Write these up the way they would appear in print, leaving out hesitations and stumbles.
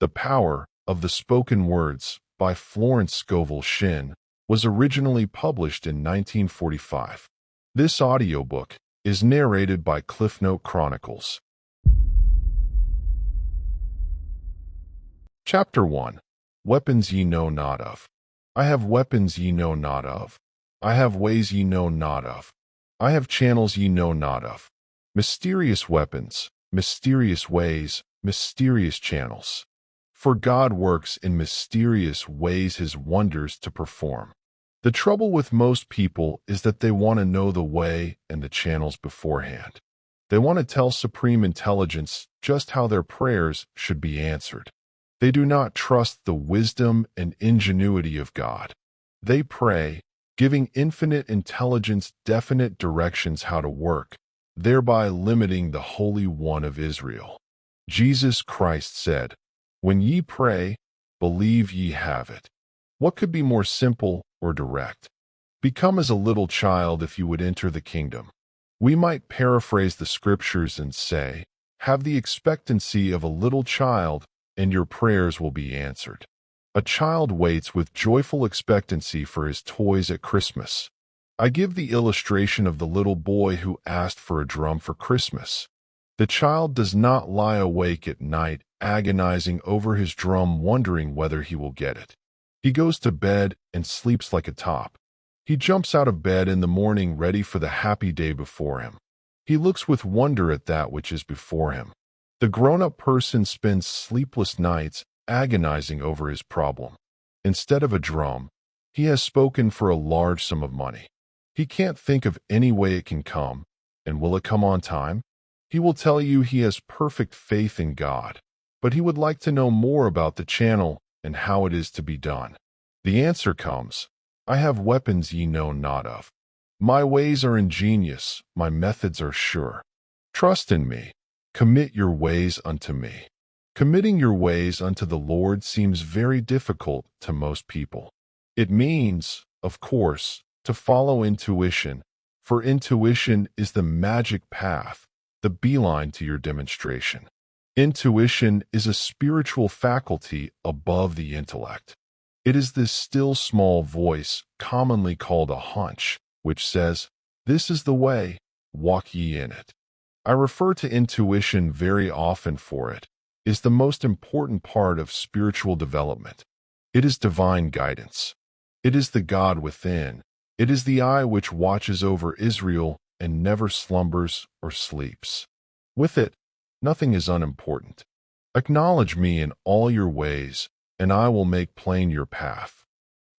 The Power of the Spoken Words by Florence Scovel Shinn was originally published in 1945. This audiobook is narrated by Cliffnote Chronicles. Chapter 1. Weapons Ye Know Not Of. I have weapons ye know not of. I have ways ye know not of. I have channels ye know not of. Mysterious weapons, mysterious ways, mysterious channels. For God works in mysterious ways his wonders to perform. The trouble with most people is that they want to know the way and the channels beforehand. They want to tell Supreme Intelligence just how their prayers should be answered. They do not trust the wisdom and ingenuity of God. They pray, giving infinite intelligence definite directions how to work, thereby limiting the Holy One of Israel. Jesus Christ said, "When ye pray, believe ye have it." What could be more simple or direct? Become as a little child if you would enter the kingdom. We might paraphrase the scriptures and say, have the expectancy of a little child, and your prayers will be answered. A child waits with joyful expectancy for his toys at Christmas. I give the illustration of the little boy who asked for a drum for Christmas. The child does not lie awake at night agonizing over his drum wondering whether he will get it. He goes to bed and sleeps like a top. He jumps out of bed in the morning ready for the happy day before him. He looks with wonder at that which is before him. The grown-up person spends sleepless nights agonizing over his problem. Instead of a drum, he has spoken for a large sum of money. He can't think of any way it can come, and will it come on time? He will tell you he has perfect faith in God, but he would like to know more about the channel and how it is to be done. The answer comes, I have weapons ye know not of. My ways are ingenious, my methods are sure. Trust in me, commit your ways unto me. Committing your ways unto the Lord seems very difficult to most people. It means, of course, to follow intuition, for intuition is the magic path, the beeline to your demonstration. Intuition is a spiritual faculty above the intellect. It is this still small voice, commonly called a hunch, which says, "This is the way, walk ye in it." I refer to intuition very often for it is the most important part of spiritual development. It is divine guidance. It is the God within. It is the eye which watches over Israel and never slumbers or sleeps. With it, nothing is unimportant. Acknowledge me in all your ways, and I will make plain your path.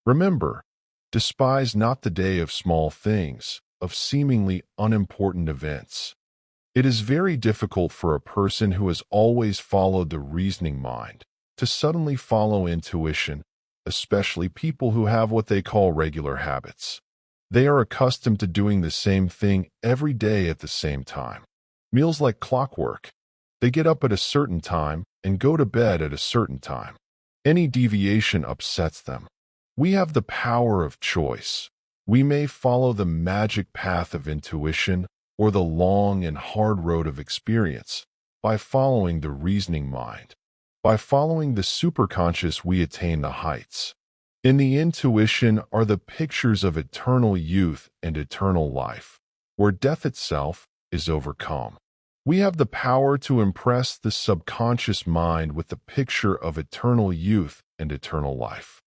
Remember, despise not the day of small things, of seemingly unimportant events. It is very difficult for a person who has always followed the reasoning mind to suddenly follow intuition, especially people who have what they call regular habits. They are accustomed to doing the same thing every day at the same time. Meals like clockwork. They get up at a certain time and go to bed at a certain time. Any deviation upsets them. We have the power of choice. We may follow the magic path of intuition or the long and hard road of experience by following the reasoning mind. By following the superconscious, we attain the heights. In the intuition are the pictures of eternal youth and eternal life, where death itself is overcome. We have the power to impress the subconscious mind with the picture of eternal youth and eternal life.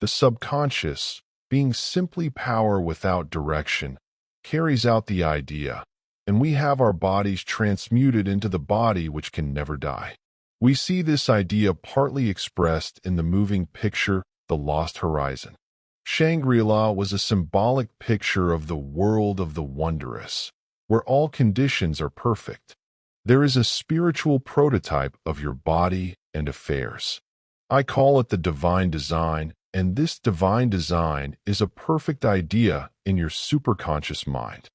The subconscious, being simply power without direction, carries out the idea, and we have our bodies transmuted into the body which can never die. We see this idea partly expressed in the moving picture, The Lost Horizon. Shangri-La was a symbolic picture of the world of the wondrous, where all conditions are perfect. There is a spiritual prototype of your body and affairs. I call it the divine design, and this divine design is a perfect idea in your superconscious mind.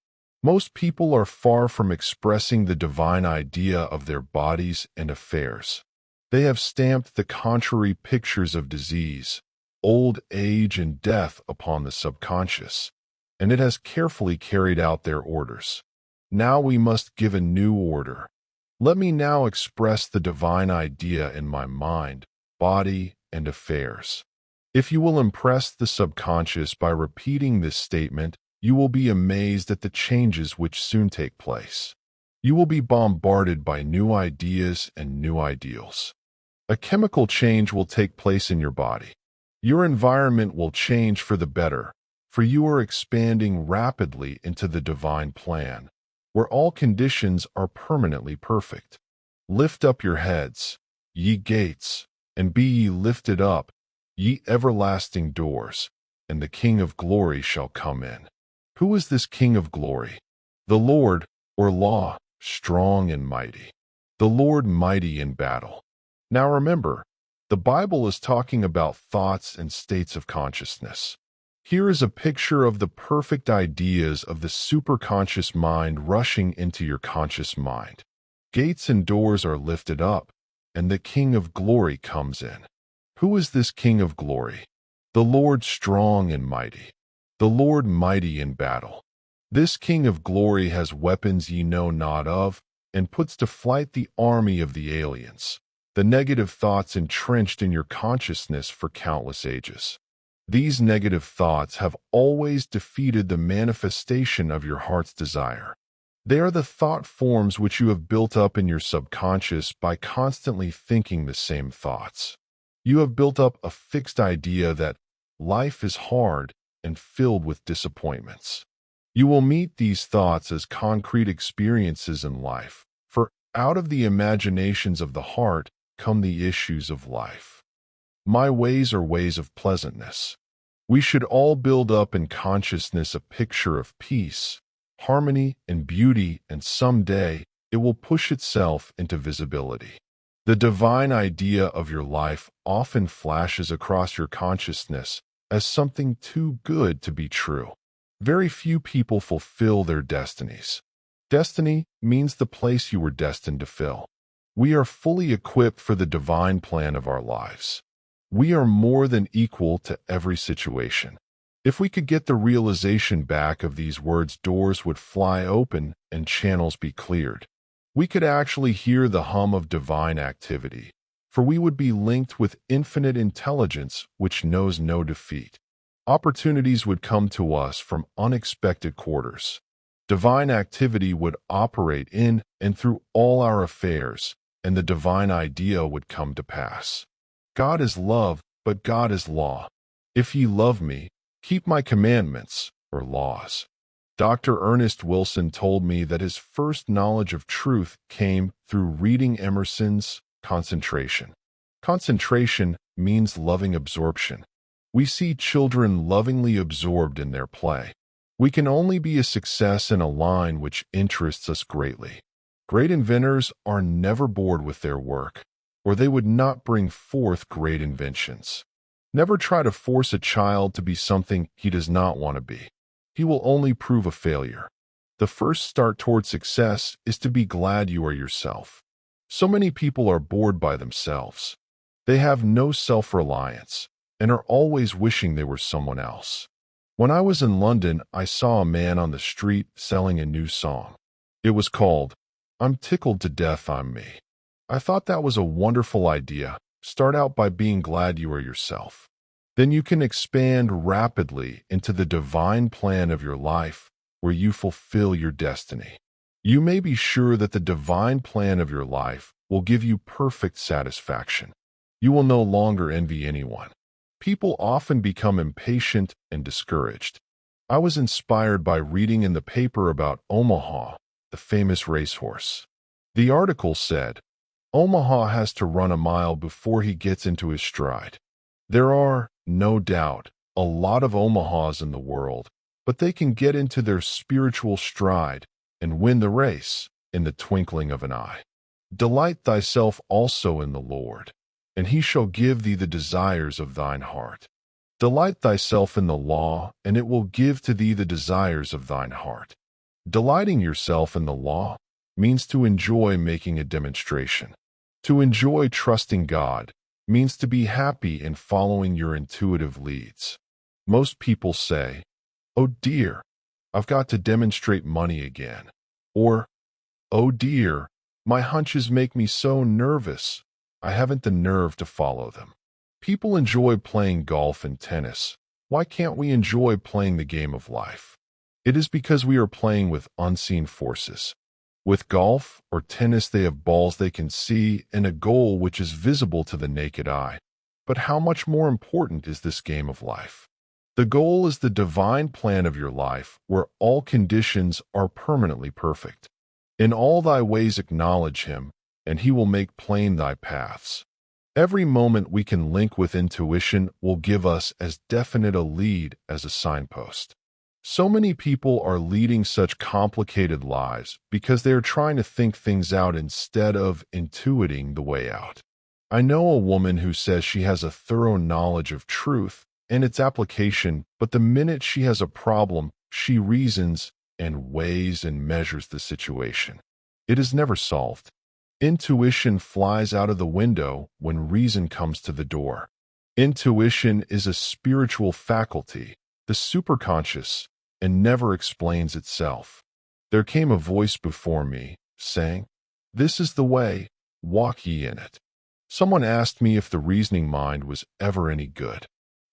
Most people are far from expressing the divine idea of their bodies and affairs. They have stamped the contrary pictures of disease, old age, and death upon the subconscious, and it has carefully carried out their orders. Now we must give a new order. Let me now express the divine idea in my mind body, and affairs. If you will impress the subconscious by repeating this statement, you will be amazed at the changes which soon take place. You will be bombarded by new ideas and new ideals. A chemical change will take place in your body. Your environment will change for the better, for you are expanding rapidly into the divine plan, where all conditions are permanently perfect. Lift up your heads, ye gates, and be ye lifted up, ye everlasting doors, and the King of glory shall come in. Who is this King of glory? The Lord, or Law, strong and mighty. The Lord mighty in battle. Now remember, the Bible is talking about thoughts and states of consciousness. Here is a picture of the perfect ideas of the superconscious mind rushing into your conscious mind. Gates and doors are lifted up, and the King of glory comes in. Who is this King of glory? The Lord strong and mighty. The Lord mighty in battle. This King of glory has weapons ye know not of, and puts to flight the army of the aliens, the negative thoughts entrenched in your consciousness for countless ages. These negative thoughts have always defeated the manifestation of your heart's desire. They are the thought forms which you have built up in your subconscious by constantly thinking the same thoughts. You have built up a fixed idea that life is hard and filled with disappointments. You will meet these thoughts as concrete experiences in life, for out of the imaginations of the heart come the issues of life. My ways are ways of pleasantness. We should all build up in consciousness a picture of peace, harmony, and beauty, and someday it will push itself into visibility. The divine idea of your life often flashes across your consciousness as something too good to be true. Very few people fulfill their destinies. Destiny means the place you were destined to fill. We are fully equipped for the divine plan of our lives. We are more than equal to every situation. If we could get the realization back of these words, doors would fly open and channels be cleared. We could actually hear the hum of divine activity, for we would be linked with infinite intelligence which knows no defeat. Opportunities would come to us from unexpected quarters. Divine activity would operate in and through all our affairs, and the divine idea would come to pass. God is love, but God is law. If ye love me, keep my commandments, or laws. Dr. Ernest Wilson told me that his first knowledge of truth came through reading Emerson's Concentration. Concentration means loving absorption. We see children lovingly absorbed in their play. We can only be a success in a line which interests us greatly. Great inventors are never bored with their work, or they would not bring forth great inventions. Never try to force a child to be something he does not want to be. He will only prove a failure. The first start toward success is to be glad you are yourself. So many people are bored by themselves. They have no self-reliance and are always wishing they were someone else. When I was in London, I saw a man on the street selling a new song. It was called, "I'm Tickled to Death I'm Me." I thought that was a wonderful idea. Start out by being glad you are yourself. Then you can expand rapidly into the divine plan of your life where you fulfill your destiny. You may be sure that the divine plan of your life will give you perfect satisfaction. You will no longer envy anyone. People often become impatient and discouraged. I was inspired by reading in the paper about Omaha, the famous racehorse. The article said, Omaha has to run a mile before he gets into his stride. There are, no doubt, a lot of Omahas in the world, but they can get into their spiritual stride and win the race in the twinkling of an eye. Delight thyself also in the Lord, and he shall give thee the desires of thine heart. Delight thyself in the law, and it will give to thee the desires of thine heart. Delighting yourself in the law means to enjoy making a demonstration. To enjoy trusting God means to be happy in following your intuitive leads. Most people say, "Oh dear, I've got to demonstrate money again." Or, "Oh dear, my hunches make me so nervous." I haven't the nerve to follow them. People enjoy playing golf and tennis. Why can't we enjoy playing the game of life? It is because we are playing with unseen forces. With golf or tennis, they have balls they can see and a goal which is visible to the naked eye. But how much more important is this game of life? The goal is the divine plan of your life, where all conditions are permanently perfect. In all thy ways acknowledge him, and he will make plain thy paths. Every moment we can link with intuition will give us as definite a lead as a signpost. So many people are leading such complicated lives because they are trying to think things out instead of intuiting the way out. I know a woman who says she has a thorough knowledge of truth and its application, but the minute she has a problem, she reasons and weighs and measures the situation. It is never solved. Intuition flies out of the window when reason comes to the door. Intuition is a spiritual faculty, the superconscious, and never explains itself. There came a voice before me, saying, "This is the way, walk ye in it." Someone asked me if the reasoning mind was ever any good.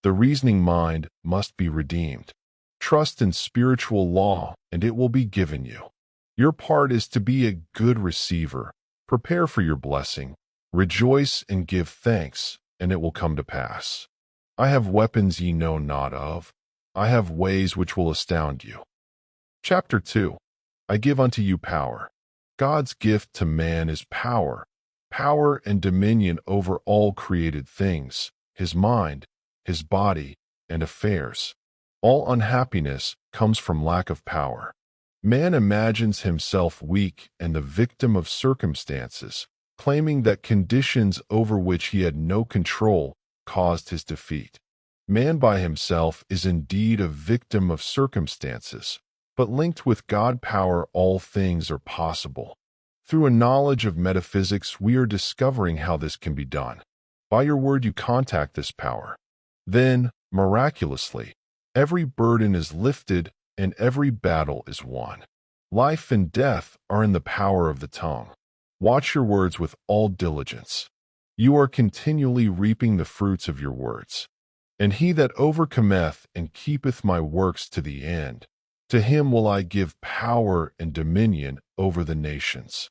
The reasoning mind must be redeemed. Trust in spiritual law, and it will be given you. Your part is to be a good receiver. Prepare for your blessing. Rejoice and give thanks, and it will come to pass. I have weapons ye know not of. I have ways which will astound you. Chapter 2. I give unto you power. God's gift to man is power, power and dominion over all created things, his mind, his body, and affairs. All unhappiness comes from lack of power. Man imagines himself weak and the victim of circumstances, claiming that conditions over which he had no control caused his defeat. Man by himself is indeed a victim of circumstances, but linked with God power all things are possible. Through a knowledge of metaphysics, we are discovering how this can be done. By your word you contact this power. Then, miraculously, every burden is lifted and every battle is won. Life and death are in the power of the tongue. Watch your words with all diligence. You are continually reaping the fruits of your words. And he that overcometh and keepeth my works to the end, to him will I give power and dominion over the nations.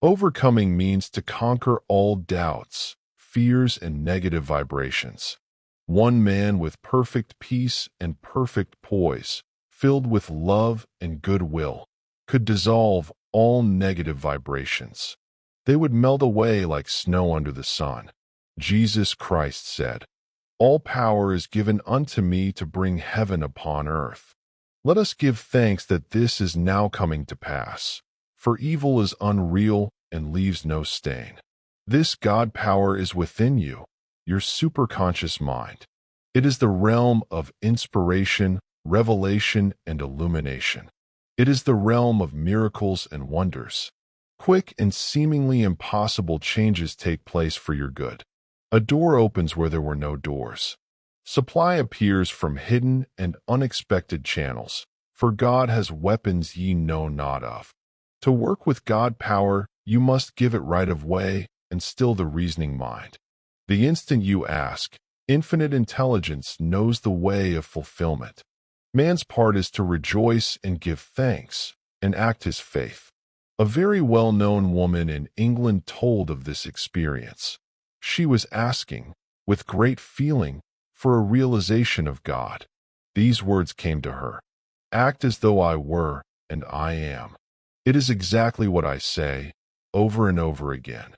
Overcoming means to conquer all doubts, fears, and negative vibrations. One man with perfect peace and perfect poise, filled with love and goodwill, could dissolve all negative vibrations. They would melt away like snow under the sun. Jesus Christ said, "All power is given unto me to bring heaven upon earth." Let us give thanks that this is now coming to pass, for evil is unreal and leaves no stain. This God power is within you, your superconscious mind. It is the realm of inspiration, revelation, and illumination. It is the realm of miracles and wonders. Quick and seemingly impossible changes take place for your good. A door opens where there were no doors. Supply appears from hidden and unexpected channels, for God has weapons ye know not of. To work with God power, you must give it right of way and still the reasoning mind. The instant you ask, infinite intelligence knows the way of fulfillment. Man's part is to rejoice and give thanks and act his faith. A very well-known woman in England told of this experience. She was asking, with great feeling, for a realization of God. These words came to her: "Act as though I were, and I am." It is exactly what I say, over and over again.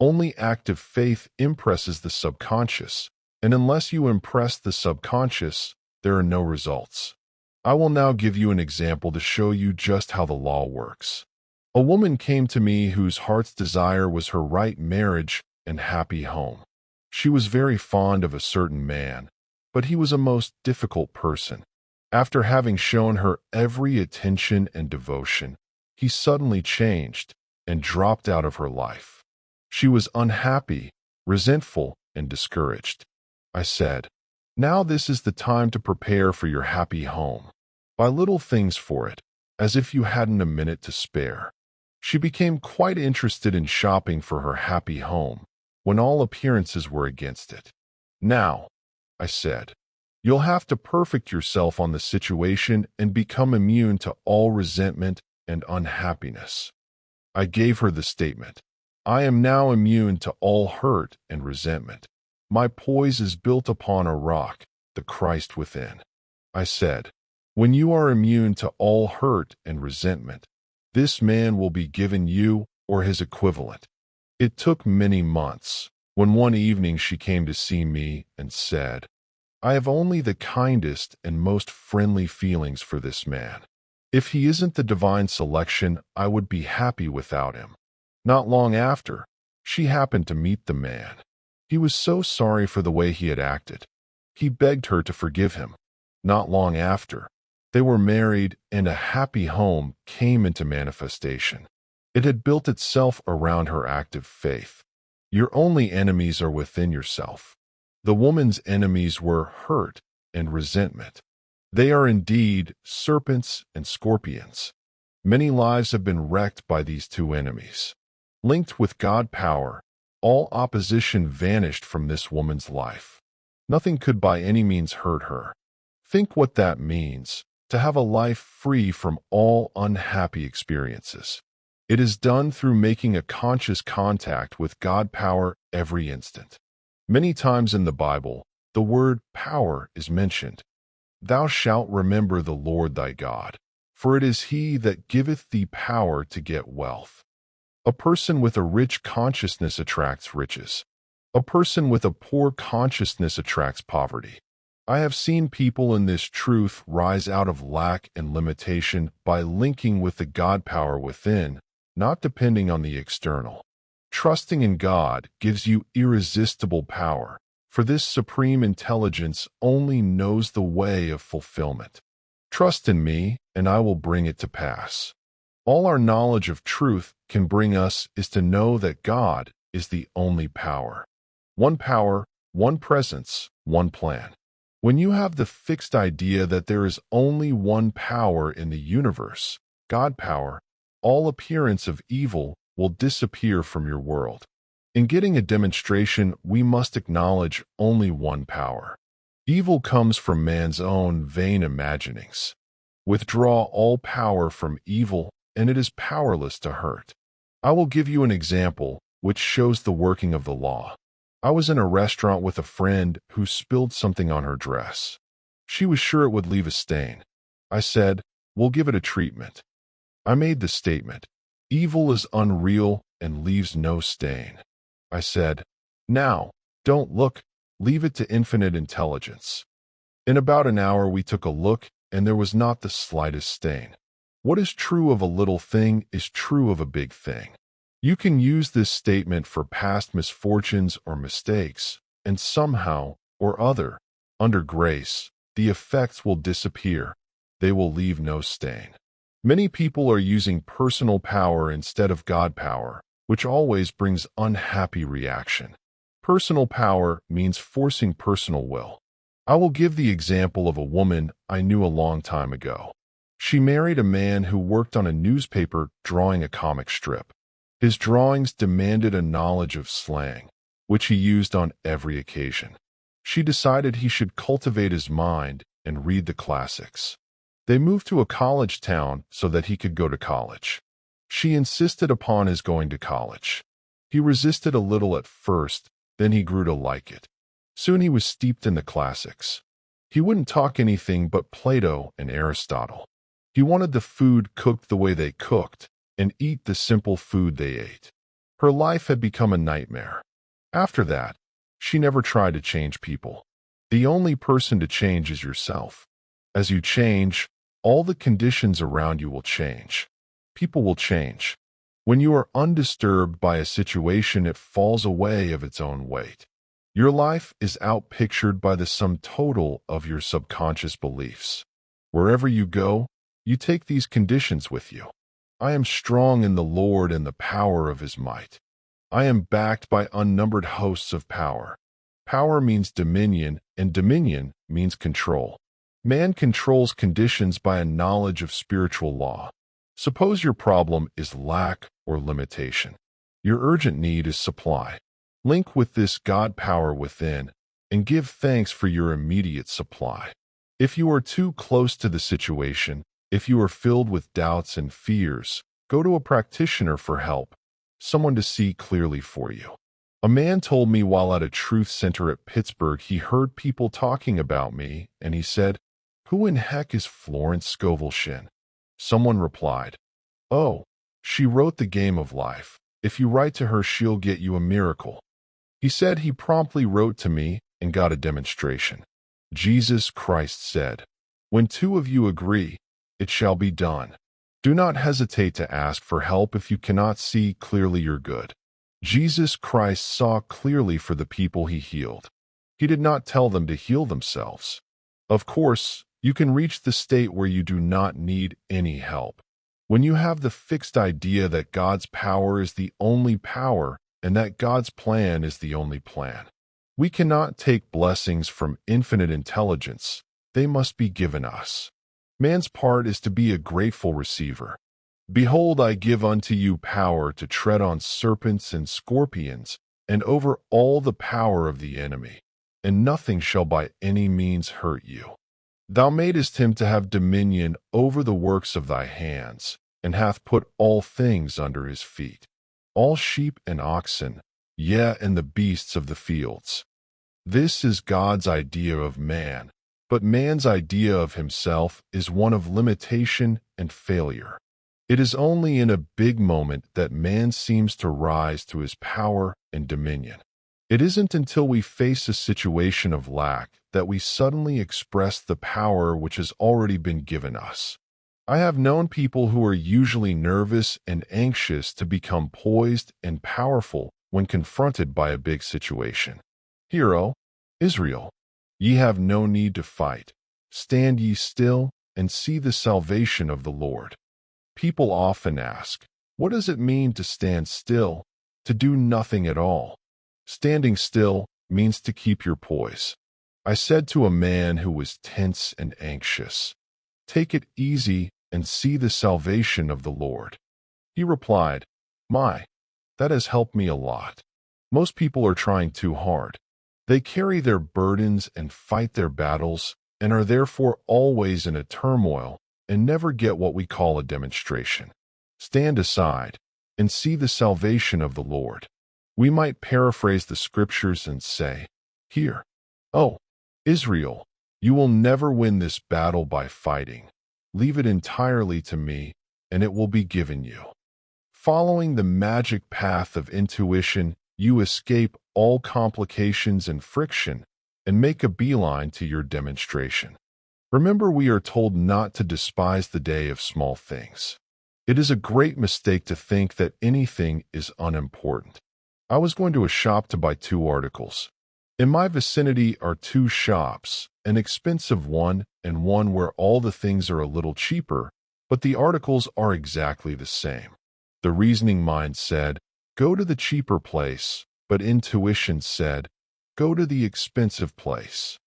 Only active faith impresses the subconscious, and unless you impress the subconscious, there are no results. I will now give you an example to show you just how the law works. A woman came to me whose heart's desire was her right marriage and happy home. She was very fond of a certain man, but he was a most difficult person. After having shown her every attention and devotion, he suddenly changed and dropped out of her life. She was unhappy, resentful, and discouraged. I said, "Now this is the time to prepare for your happy home. Buy little things for it, as if you hadn't a minute to spare." She became quite interested in shopping for her happy home, when all appearances were against it. Now, I said, you'll have to perfect yourself on the situation and become immune to all resentment and unhappiness. I gave her the statement. I am now immune to all hurt and resentment. My poise is built upon a rock, the Christ within. I said, when you are immune to all hurt and resentment, this man will be given you or his equivalent. It took many months, when one evening she came to see me and said, I have only the kindest and most friendly feelings for this man. If he isn't the divine selection, I would be happy without him. Not long after, she happened to meet the man. He was so sorry for the way he had acted. He begged her to forgive him. Not long after, they were married and a happy home came into manifestation. It had built itself around her active faith. Your only enemies are within yourself. The woman's enemies were hurt and resentment. They are indeed serpents and scorpions. Many lives have been wrecked by these two enemies. Linked with God power, all opposition vanished from this woman's life. Nothing could by any means hurt her. Think what that means, to have a life free from all unhappy experiences. It is done through making a conscious contact with God power every instant. Many times in the Bible, the word power is mentioned. Thou shalt remember the Lord thy God, for it is he that giveth thee power to get wealth. A person with a rich consciousness attracts riches. A person with a poor consciousness attracts poverty. I have seen people in this truth rise out of lack and limitation by linking with the God power within, not depending on the external. Trusting in God gives you irresistible power, for this supreme intelligence only knows the way of fulfillment. Trust in me, and I will bring it to pass. All our knowledge of truth can bring us is to know that God is the only power. One power, one presence, one plan. When you have the fixed idea that there is only one power in the universe, God power, all appearance of evil will disappear from your world. In getting a demonstration, we must acknowledge only one power. Evil comes from man's own vain imaginings. Withdraw all power from evil, and it is powerless to hurt. I will give you an example which shows the working of the law. I was in a restaurant with a friend who spilled something on her dress. She was sure it would leave a stain. I said, we'll give it a treatment. I made the statement, evil is unreal and leaves no stain. I said, now, don't look, leave it to infinite intelligence. In about an hour we took a look, and there was not the slightest stain. What is true of a little thing is true of a big thing. You can use this statement for past misfortunes or mistakes, and somehow or other, under grace, the effects will disappear. They will leave no stain. Many people are using personal power instead of God power, which always brings unhappy reaction. Personal power means forcing personal will. I will give the example of a woman I knew a long time ago. She married a man who worked on a newspaper drawing a comic strip. His drawings demanded a knowledge of slang, which he used on every occasion. She decided he should cultivate his mind and read the classics. They moved to a college town so that he could go to college. She insisted upon his going to college. He resisted a little at first, then he grew to like it. Soon he was steeped in the classics. He wouldn't talk anything but Plato and Aristotle. He wanted the food cooked the way they cooked, and eat the simple food they ate. Her life had become a nightmare. After that, she never tried to change people. The only person to change is yourself. As you change, all the conditions around you will change. People will change. When you are undisturbed by a situation, it falls away of its own weight. Your life is outpictured by the sum total of your subconscious beliefs. Wherever you go, you take these conditions with you. I am strong in the Lord and the power of his might. I am backed by unnumbered hosts of power. Power means dominion, and dominion means control. Man controls conditions by a knowledge of spiritual law. Suppose your problem is lack or limitation. Your urgent need is supply. Link with this God power within and give thanks for your immediate supply. If you are too close to the situation, if you are filled with doubts and fears, go to a practitioner for help, someone to see clearly for you. A man told me while at a truth center at Pittsburgh he heard people talking about me, and he said, "Who in heck is Florence Scovel Shinn?" Someone replied, "Oh, she wrote The Game of Life. If you write to her, she'll get you a miracle." He said he promptly wrote to me and got a demonstration. Jesus Christ said, "When two of you agree, it shall be done." Do not hesitate to ask for help if you cannot see clearly you're good. Jesus Christ saw clearly for the people he healed. He did not tell them to heal themselves. Of course, you can reach the state where you do not need any help. When you have the fixed idea that God's power is the only power and that God's plan is the only plan. We cannot take blessings from infinite intelligence. They must be given us. Man's part is to be a grateful receiver. "Behold, I give unto you power to tread on serpents and scorpions, and over all the power of the enemy, and nothing shall by any means hurt you. Thou madest him to have dominion over the works of thy hands, and hath put all things under his feet, all sheep and oxen, yea, and the beasts of the fields." This is God's idea of man, but man's idea of himself is one of limitation and failure. It is only in a big moment that man seems to rise to his power and dominion. It isn't until we face a situation of lack that we suddenly express the power which has already been given us. I have known people who are usually nervous and anxious to become poised and powerful when confronted by a big situation. Hear, O Israel, ye have no need to fight. Stand ye still and see the salvation of the Lord. People often ask, what does it mean to stand still, to do nothing at all? Standing still means to keep your poise. I said to a man who was tense and anxious, "Take it easy and see the salvation of the Lord." He replied, that has helped me a lot. Most people are trying too hard. They carry their burdens and fight their battles and are therefore always in a turmoil and never get what we call a demonstration. Stand aside and see the salvation of the Lord. We might paraphrase the scriptures and say, "Hear, O Israel, you will never win this battle by fighting. Leave it entirely to me, and it will be given you." Following the magic path of intuition, you escape all complications and friction and make a beeline to your demonstration. Remember, we are told not to despise the day of small things. It is a great mistake to think that anything is unimportant. I was going to a shop to buy 2 articles. In my vicinity are 2 shops, an expensive one and one where all the things are a little cheaper, but the articles are exactly the same. The reasoning mind said, go to the cheaper place, but intuition said, go to the expensive place.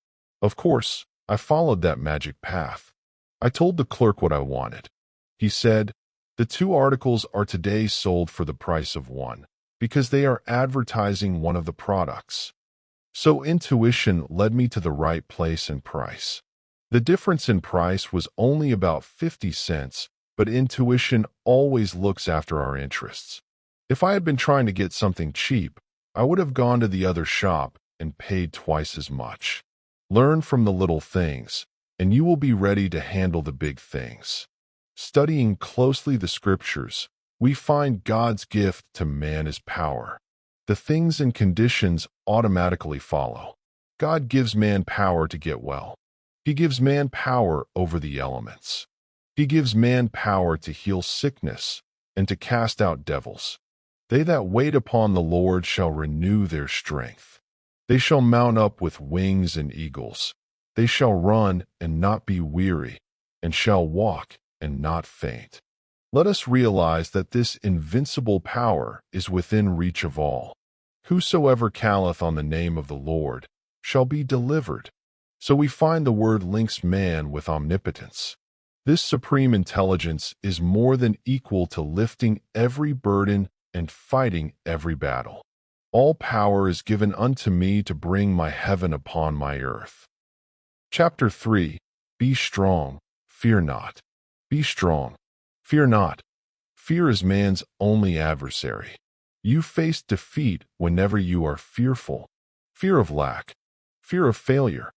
Of course, I followed that magic path. I told the clerk what I wanted. He said, the 2 articles are today sold for the price of one, because they are advertising one of the products. So intuition led me to the right place and price. The difference in price was only about 50 cents, but intuition always looks after our interests. If I had been trying to get something cheap, I would have gone to the other shop and paid twice as much. Learn from the little things, and you will be ready to handle the big things. Studying closely the scriptures, we find God's gift to man is power. The things and conditions automatically follow. God gives man power to get well. He gives man power over the elements. He gives man power to heal sickness and to cast out devils. They that wait upon the Lord shall renew their strength. They shall mount up with wings and eagles. They shall run and not be weary, and shall walk and not faint. Let us realize that this invincible power is within reach of all. Whosoever calleth on the name of the Lord shall be delivered. So we find the word links man with omnipotence. This supreme intelligence is more than equal to lifting every burden and fighting every battle. All power is given unto me to bring my heaven upon my earth. Chapter 3. Be strong, fear not. Be strong, fear not. Fear is man's only adversary. You face defeat whenever you are fearful. Fear of lack, fear of failure,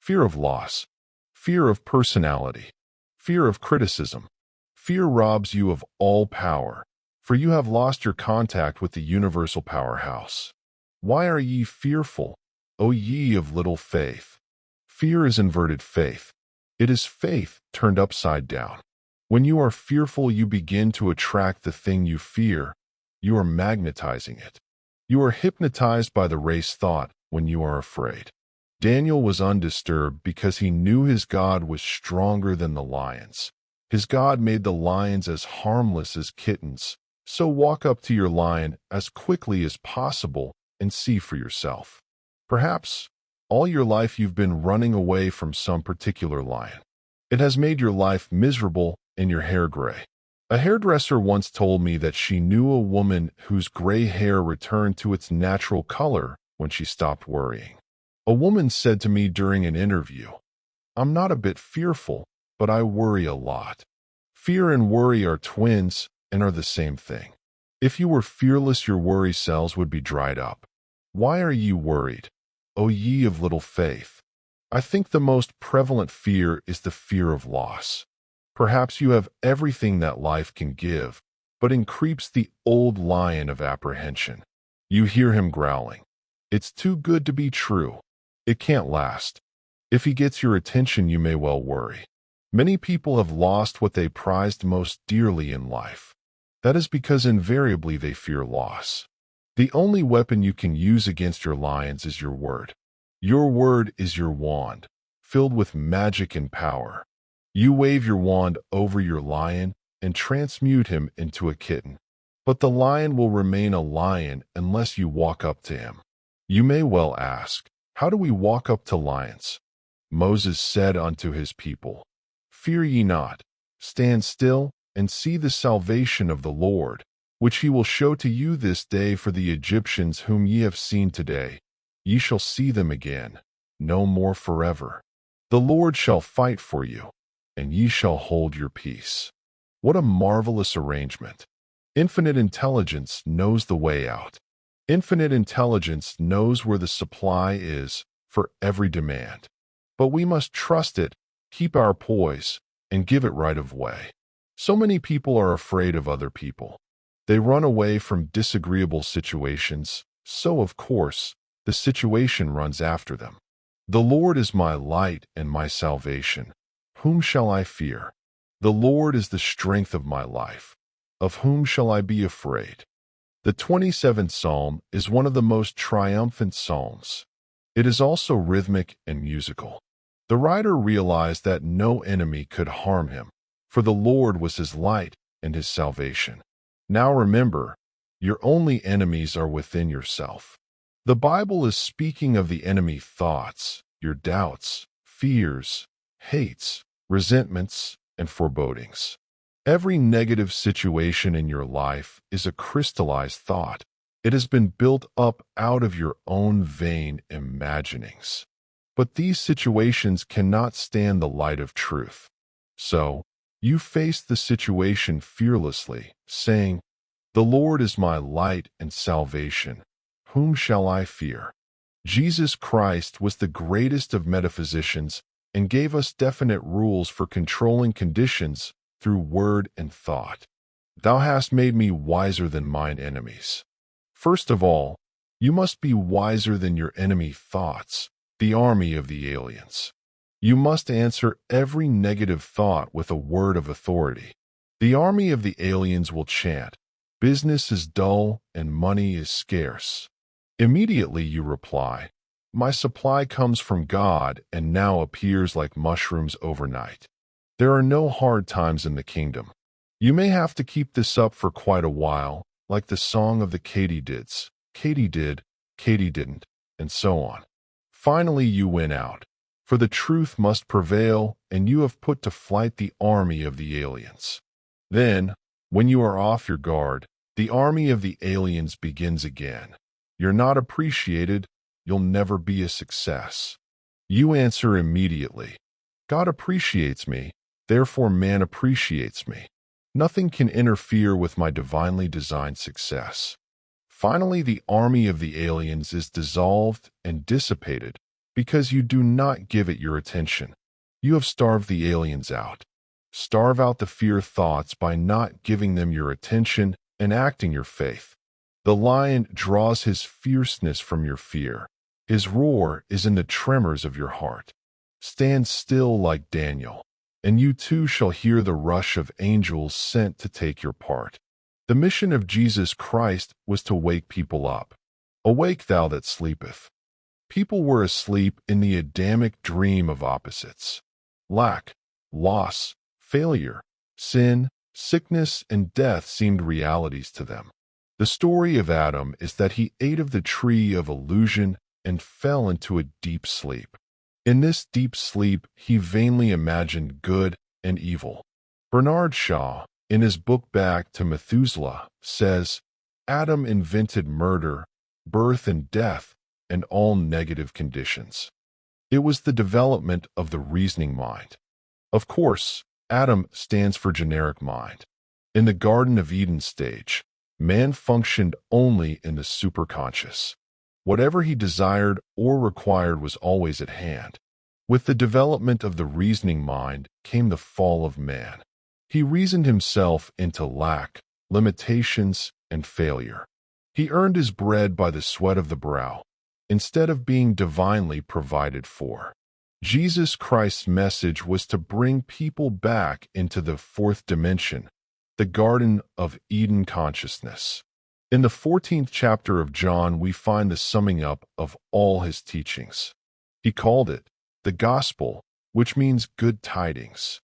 fear of loss, fear of personality, fear of criticism. Fear robs you of all power, for you have lost your contact with the universal powerhouse. Why are ye fearful, O ye of little faith? Fear is inverted faith. It is faith turned upside down. When you are fearful, you begin to attract the thing you fear. You are magnetizing it. You are hypnotized by the race thought when you are afraid. Daniel was undisturbed because he knew his God was stronger than the lions. His God made the lions as harmless as kittens. So walk up to your lion as quickly as possible and see for yourself. Perhaps all your life you've been running away from some particular lion. It has made your life miserable and your hair gray. A hairdresser once told me that she knew a woman whose gray hair returned to its natural color when she stopped worrying. A woman said to me during an interview, "I'm not a bit fearful, but I worry a lot." Fear and worry are twins and are the same thing. If you were fearless, your worry cells would be dried up. Why are you worried, O ye of little faith? I think the most prevalent fear is the fear of loss. Perhaps you have everything that life can give, but in creeps the old lion of apprehension. You hear him growling. It's too good to be true. It can't last. If he gets your attention, you may well worry. Many people have lost what they prized most dearly in life. That is because invariably they fear loss. The only weapon you can use against your lions is your word. Your word is your wand, filled with magic and power. You wave your wand over your lion and transmute him into a kitten. But the lion will remain a lion unless you walk up to him. You may well ask, how do we walk up to lions? Moses said unto his people, "Fear ye not, stand still, and see the salvation of the Lord, which he will show to you this day. For the Egyptians whom ye have seen today, ye shall see them again, no more forever. The Lord shall fight for you, and ye shall hold your peace." What a marvelous arrangement! Infinite intelligence knows the way out. Infinite intelligence knows where the supply is for every demand. But we must trust it, keep our poise, and give it right of way. So many people are afraid of other people. They run away from disagreeable situations, so of course, the situation runs after them. The Lord is my light and my salvation. Whom shall I fear? The Lord is the strength of my life. Of whom shall I be afraid? The 27th Psalm is one of the most triumphant psalms. It is also rhythmic and musical. The writer realized that no enemy could harm him, for the Lord was his light and his salvation. Now remember, your only enemies are within yourself. The Bible is speaking of the enemy thoughts, your doubts, fears, hates, resentments, and forebodings. Every negative situation in your life is a crystallized thought. It has been built up out of your own vain imaginings. But these situations cannot stand the light of truth. So, you face the situation fearlessly, saying, "The Lord is my light and salvation. Whom shall I fear?" Jesus Christ was the greatest of metaphysicians and gave us definite rules for controlling conditions through word and thought. Thou hast made me wiser than mine enemies. First of all, you must be wiser than your enemy thoughts, the army of the aliens. You must answer every negative thought with a word of authority. The army of the aliens will chant, "Business is dull and money is scarce." Immediately you reply, "My supply comes from God and now appears like mushrooms overnight." There are no hard times in the kingdom. You may have to keep this up for quite a while, like the song of the katydids. Katy did, Katy didn't, and so on. Finally you win out, for the truth must prevail and you have put to flight the army of the aliens. Then, when you are off your guard, the army of the aliens begins again. You're not appreciated. You'll never be a success. You answer immediately. God appreciates me, therefore man appreciates me. Nothing can interfere with my divinely designed success. Finally, the army of the aliens is dissolved and dissipated because you do not give it your attention. You have starved the aliens out. Starve out the fear thoughts by not giving them your attention and acting your faith. The lion draws his fierceness from your fear. His roar is in the tremors of your heart. Stand still like Daniel, and you too shall hear the rush of angels sent to take your part. The mission of Jesus Christ was to wake people up. Awake, thou that sleepeth. People were asleep in the Adamic dream of opposites. Lack, loss, failure, sin, sickness, and death seemed realities to them. The story of Adam is that he ate of the tree of illusion and fell into a deep sleep. In this deep sleep, he vainly imagined good and evil. Bernard Shaw, in his book Back to Methuselah, says, Adam invented murder, birth and death, and all negative conditions. It was the development of the reasoning mind. Of course, Adam stands for generic mind. In the Garden of Eden stage, man functioned only in the superconscious. Whatever he desired or required was always at hand. With the development of the reasoning mind came the fall of man. He reasoned himself into lack, limitations, and failure. He earned his bread by the sweat of the brow, instead of being divinely provided for. Jesus Christ's message was to bring people back into the fourth dimension, the Garden of Eden consciousness. In the 14th chapter of John, we find the summing up of all his teachings. He called it the gospel, which means good tidings.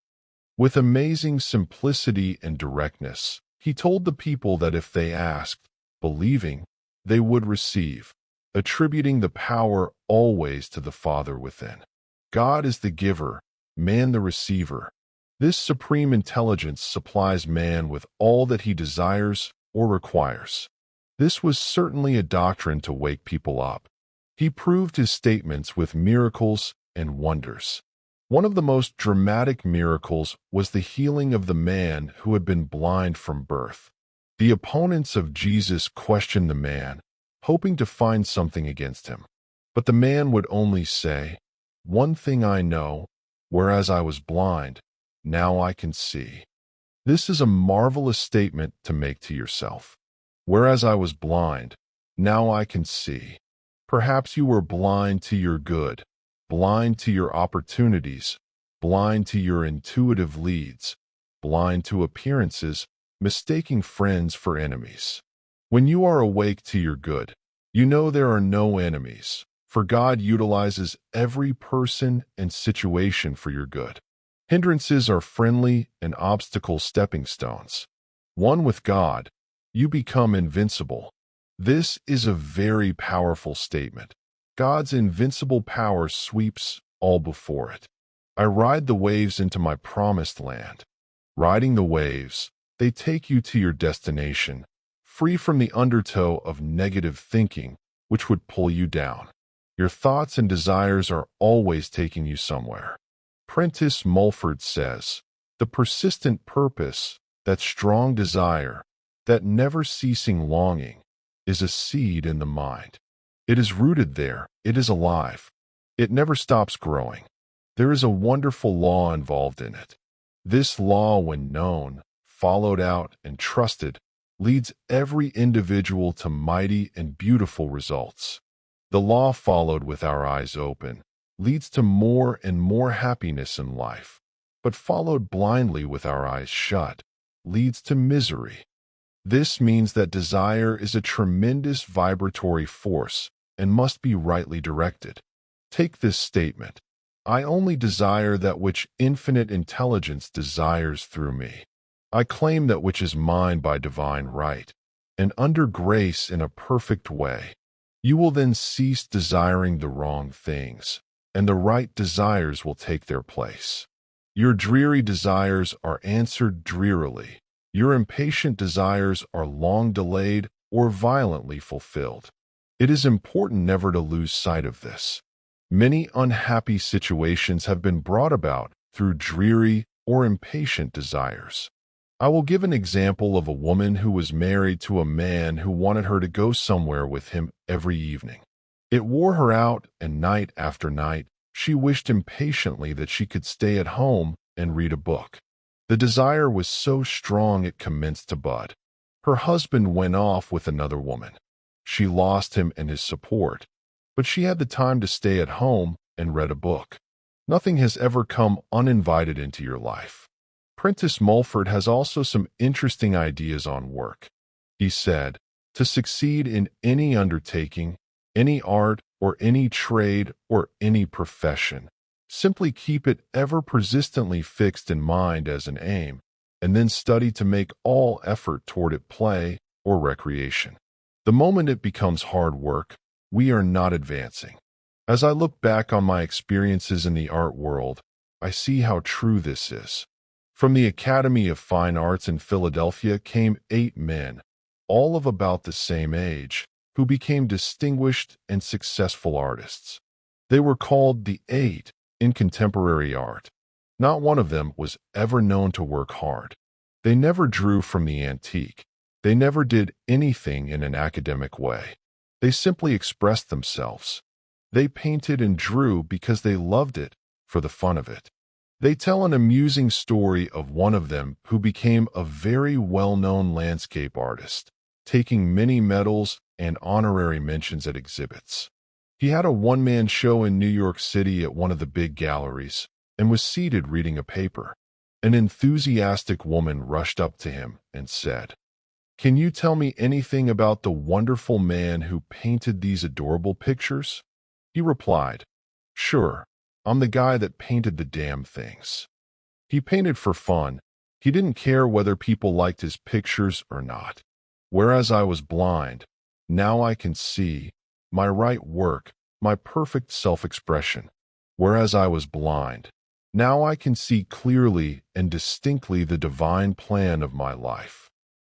With amazing simplicity and directness, he told the people that if they asked, believing, they would receive, attributing the power always to the Father within. God is the giver, man the receiver. This supreme intelligence supplies man with all that he desires or requires. This was certainly a doctrine to wake people up. He proved his statements with miracles and wonders. One of the most dramatic miracles was the healing of the man who had been blind from birth. The opponents of Jesus questioned the man, hoping to find something against him. But the man would only say, "One thing I know, whereas I was blind, now I can see." This is a marvelous statement to make to yourself. Whereas I was blind, now I can see. Perhaps you were blind to your good, blind to your opportunities, blind to your intuitive leads, blind to appearances, mistaking friends for enemies. When you are awake to your good, you know there are no enemies, for God utilizes every person and situation for your good. Hindrances are friendly and obstacles stepping stones. One with God, you become invincible. This is a very powerful statement. God's invincible power sweeps all before it. I ride the waves into my promised land. Riding the waves, they take you to your destination, free from the undertow of negative thinking, which would pull you down. Your thoughts and desires are always taking you somewhere. Prentice Mulford says, "The persistent purpose, that strong desire, that never-ceasing longing, is a seed in the mind. It is rooted there, it is alive. It never stops growing. There is a wonderful law involved in it. This law, when known, followed out, and trusted, leads every individual to mighty and beautiful results. The law followed with our eyes open leads to more and more happiness in life, but followed blindly with our eyes shut leads to misery. This means that desire is a tremendous vibratory force and must be rightly directed. Take this statement: I only desire that which infinite intelligence desires through me. I claim that which is mine by divine right, and under grace in a perfect way. You will then cease desiring the wrong things, and the right desires will take their place. Your dreary desires are answered drearily. Your impatient desires are long delayed or violently fulfilled. It is important never to lose sight of this. Many unhappy situations have been brought about through dreary or impatient desires. I will give an example of a woman who was married to a man who wanted her to go somewhere with him every evening. It wore her out, and night after night, she wished impatiently that she could stay at home and read a book. The desire was so strong it commenced to bud. Her husband went off with another woman. She lost him and his support, but she had the time to stay at home and read a book. Nothing has ever come uninvited into your life. Prentice Mulford has also some interesting ideas on work. He said, to succeed in any undertaking, any art or any trade or any profession, simply keep it ever persistently fixed in mind as an aim, and then study to make all effort toward it play or recreation. The moment it becomes hard work, we are not advancing. As I look back on my experiences in the art world, I see how true this is. From the Academy of Fine Arts in Philadelphia came 8 men, all of about the same age, who became distinguished and successful artists. They were called the 8 in contemporary art. Not one of them was ever known to work hard. They never drew from the antique. They never did anything in an academic way. They simply expressed themselves. They painted and drew because they loved it, for the fun of it. They tell an amusing story of one of them who became a very well-known landscape artist, taking many medals and honorary mentions at exhibits. He had a one-man show in New York City at one of the big galleries and was seated reading a paper. An enthusiastic woman rushed up to him and said, "Can you tell me anything about the wonderful man who painted these adorable pictures?" He replied, "Sure, I'm the guy that painted the damn things." He painted for fun. He didn't care whether people liked his pictures or not. Whereas I was blind, now I can see my right work, my perfect self-expression. Whereas I was blind, now I can see clearly and distinctly the divine plan of my life.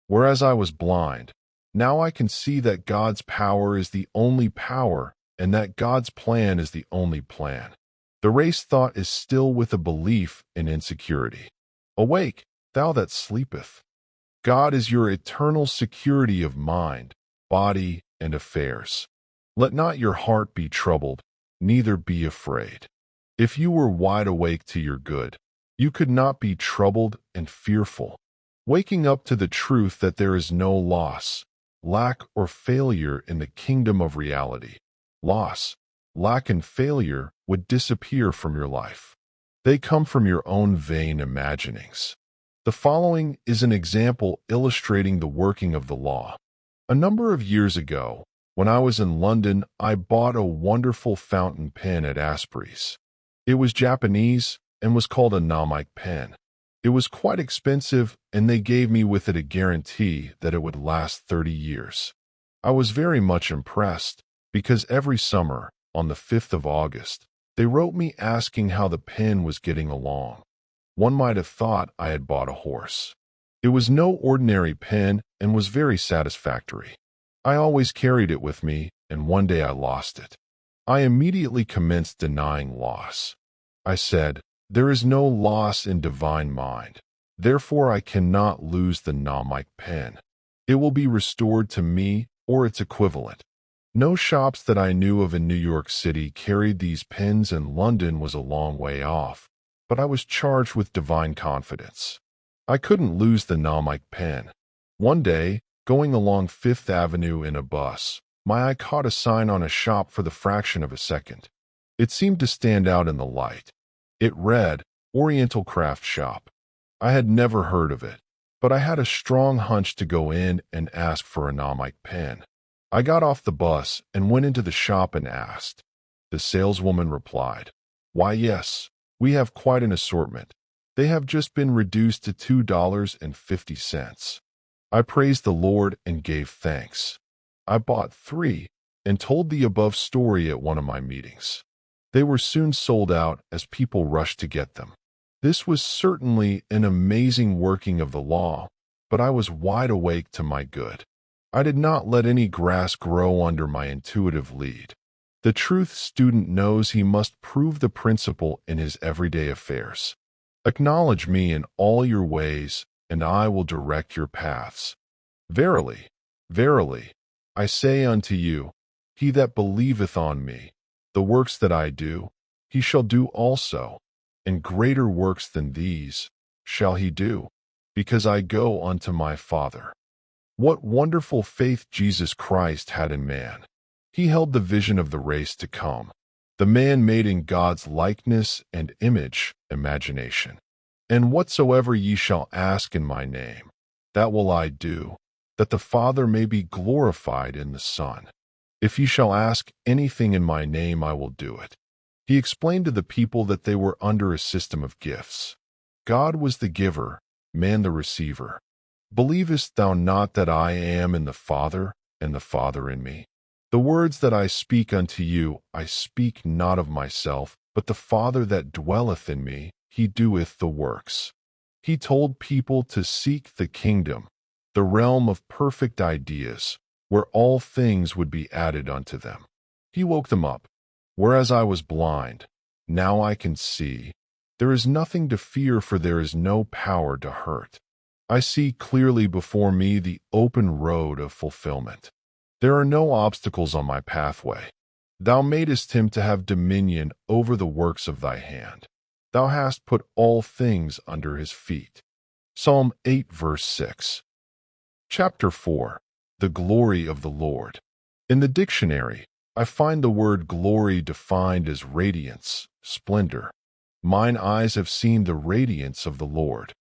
Whereas I was blind, now I can see that God's power is the only power and that God's plan is the only plan. The race thought is still with a belief in insecurity. Awake, thou that sleepeth. God is your eternal security of mind, body, and affairs. Let not your heart be troubled, neither be afraid. If you were wide awake to your good, you could not be troubled and fearful. Waking up to the truth that there is no loss, lack, or failure in the kingdom of reality. Loss, lack, and failure would disappear from your life. They come from your own vain imaginings. The following is an example illustrating the working of the law. A number of years ago, when I was in London, I bought a wonderful fountain pen at Asprey's. It was Japanese and was called a Namike pen. It was quite expensive, and they gave me with it a guarantee that it would last 30 years. I was very much impressed, because every summer, on the 5th of August, they wrote me asking how the pen was getting along. One might have thought I had bought a horse. It was no ordinary pen and was very satisfactory. I always carried it with me, and one day I lost it. I immediately commenced denying loss. I said, "There is no loss in divine mind. Therefore I cannot lose the Namike pen. It will be restored to me or its equivalent." No shops that I knew of in New York City carried these pens, and London was a long way off, but I was charged with divine confidence. I couldn't lose the Namike pen. One day, going along Fifth Avenue in a bus, my eye caught a sign on a shop for the fraction of a second. It seemed to stand out in the light. It read, "Oriental Craft Shop." I had never heard of it, but I had a strong hunch to go in and ask for a Namike pen. I got off the bus and went into the shop and asked. The saleswoman replied, "Why, yes, we have quite an assortment. They have just been reduced to $2.50. I praised the Lord and gave thanks. I bought 3 and told the above story at one of my meetings. They were soon sold out as people rushed to get them. This was certainly an amazing working of the law, but I was wide awake to my good. I did not let any grass grow under my intuitive lead. The truth student knows he must prove the principle in his everyday affairs. Acknowledge me in all your ways, and I will direct your paths. Verily, verily, I say unto you, he that believeth on me, the works that I do, he shall do also, and greater works than these shall he do, because I go unto my Father. What wonderful faith Jesus Christ had in man! He held the vision of the race to come, the man made in God's likeness and image, imagination. And whatsoever ye shall ask in my name, that will I do, that the Father may be glorified in the Son. If ye shall ask anything in my name, I will do it. He explained to the people that they were under a system of gifts. God was the giver, man the receiver. Believest thou not that I am in the Father, and the Father in me? The words that I speak unto you, I speak not of myself, but the Father that dwelleth in me, he doeth the works. He told people to seek the kingdom, the realm of perfect ideas, where all things would be added unto them. He woke them up. Whereas I was blind, now I can see. There is nothing to fear, for there is no power to hurt. I see clearly before me the open road of fulfillment. There are no obstacles on my pathway. Thou madest him to have dominion over the works of thy hand. Thou hast put all things under his feet. Psalm 8, verse 6. Chapter 4. The Glory of the Lord. In the dictionary, I find the word glory defined as radiance, splendor. Mine eyes have seen the radiance of the Lord.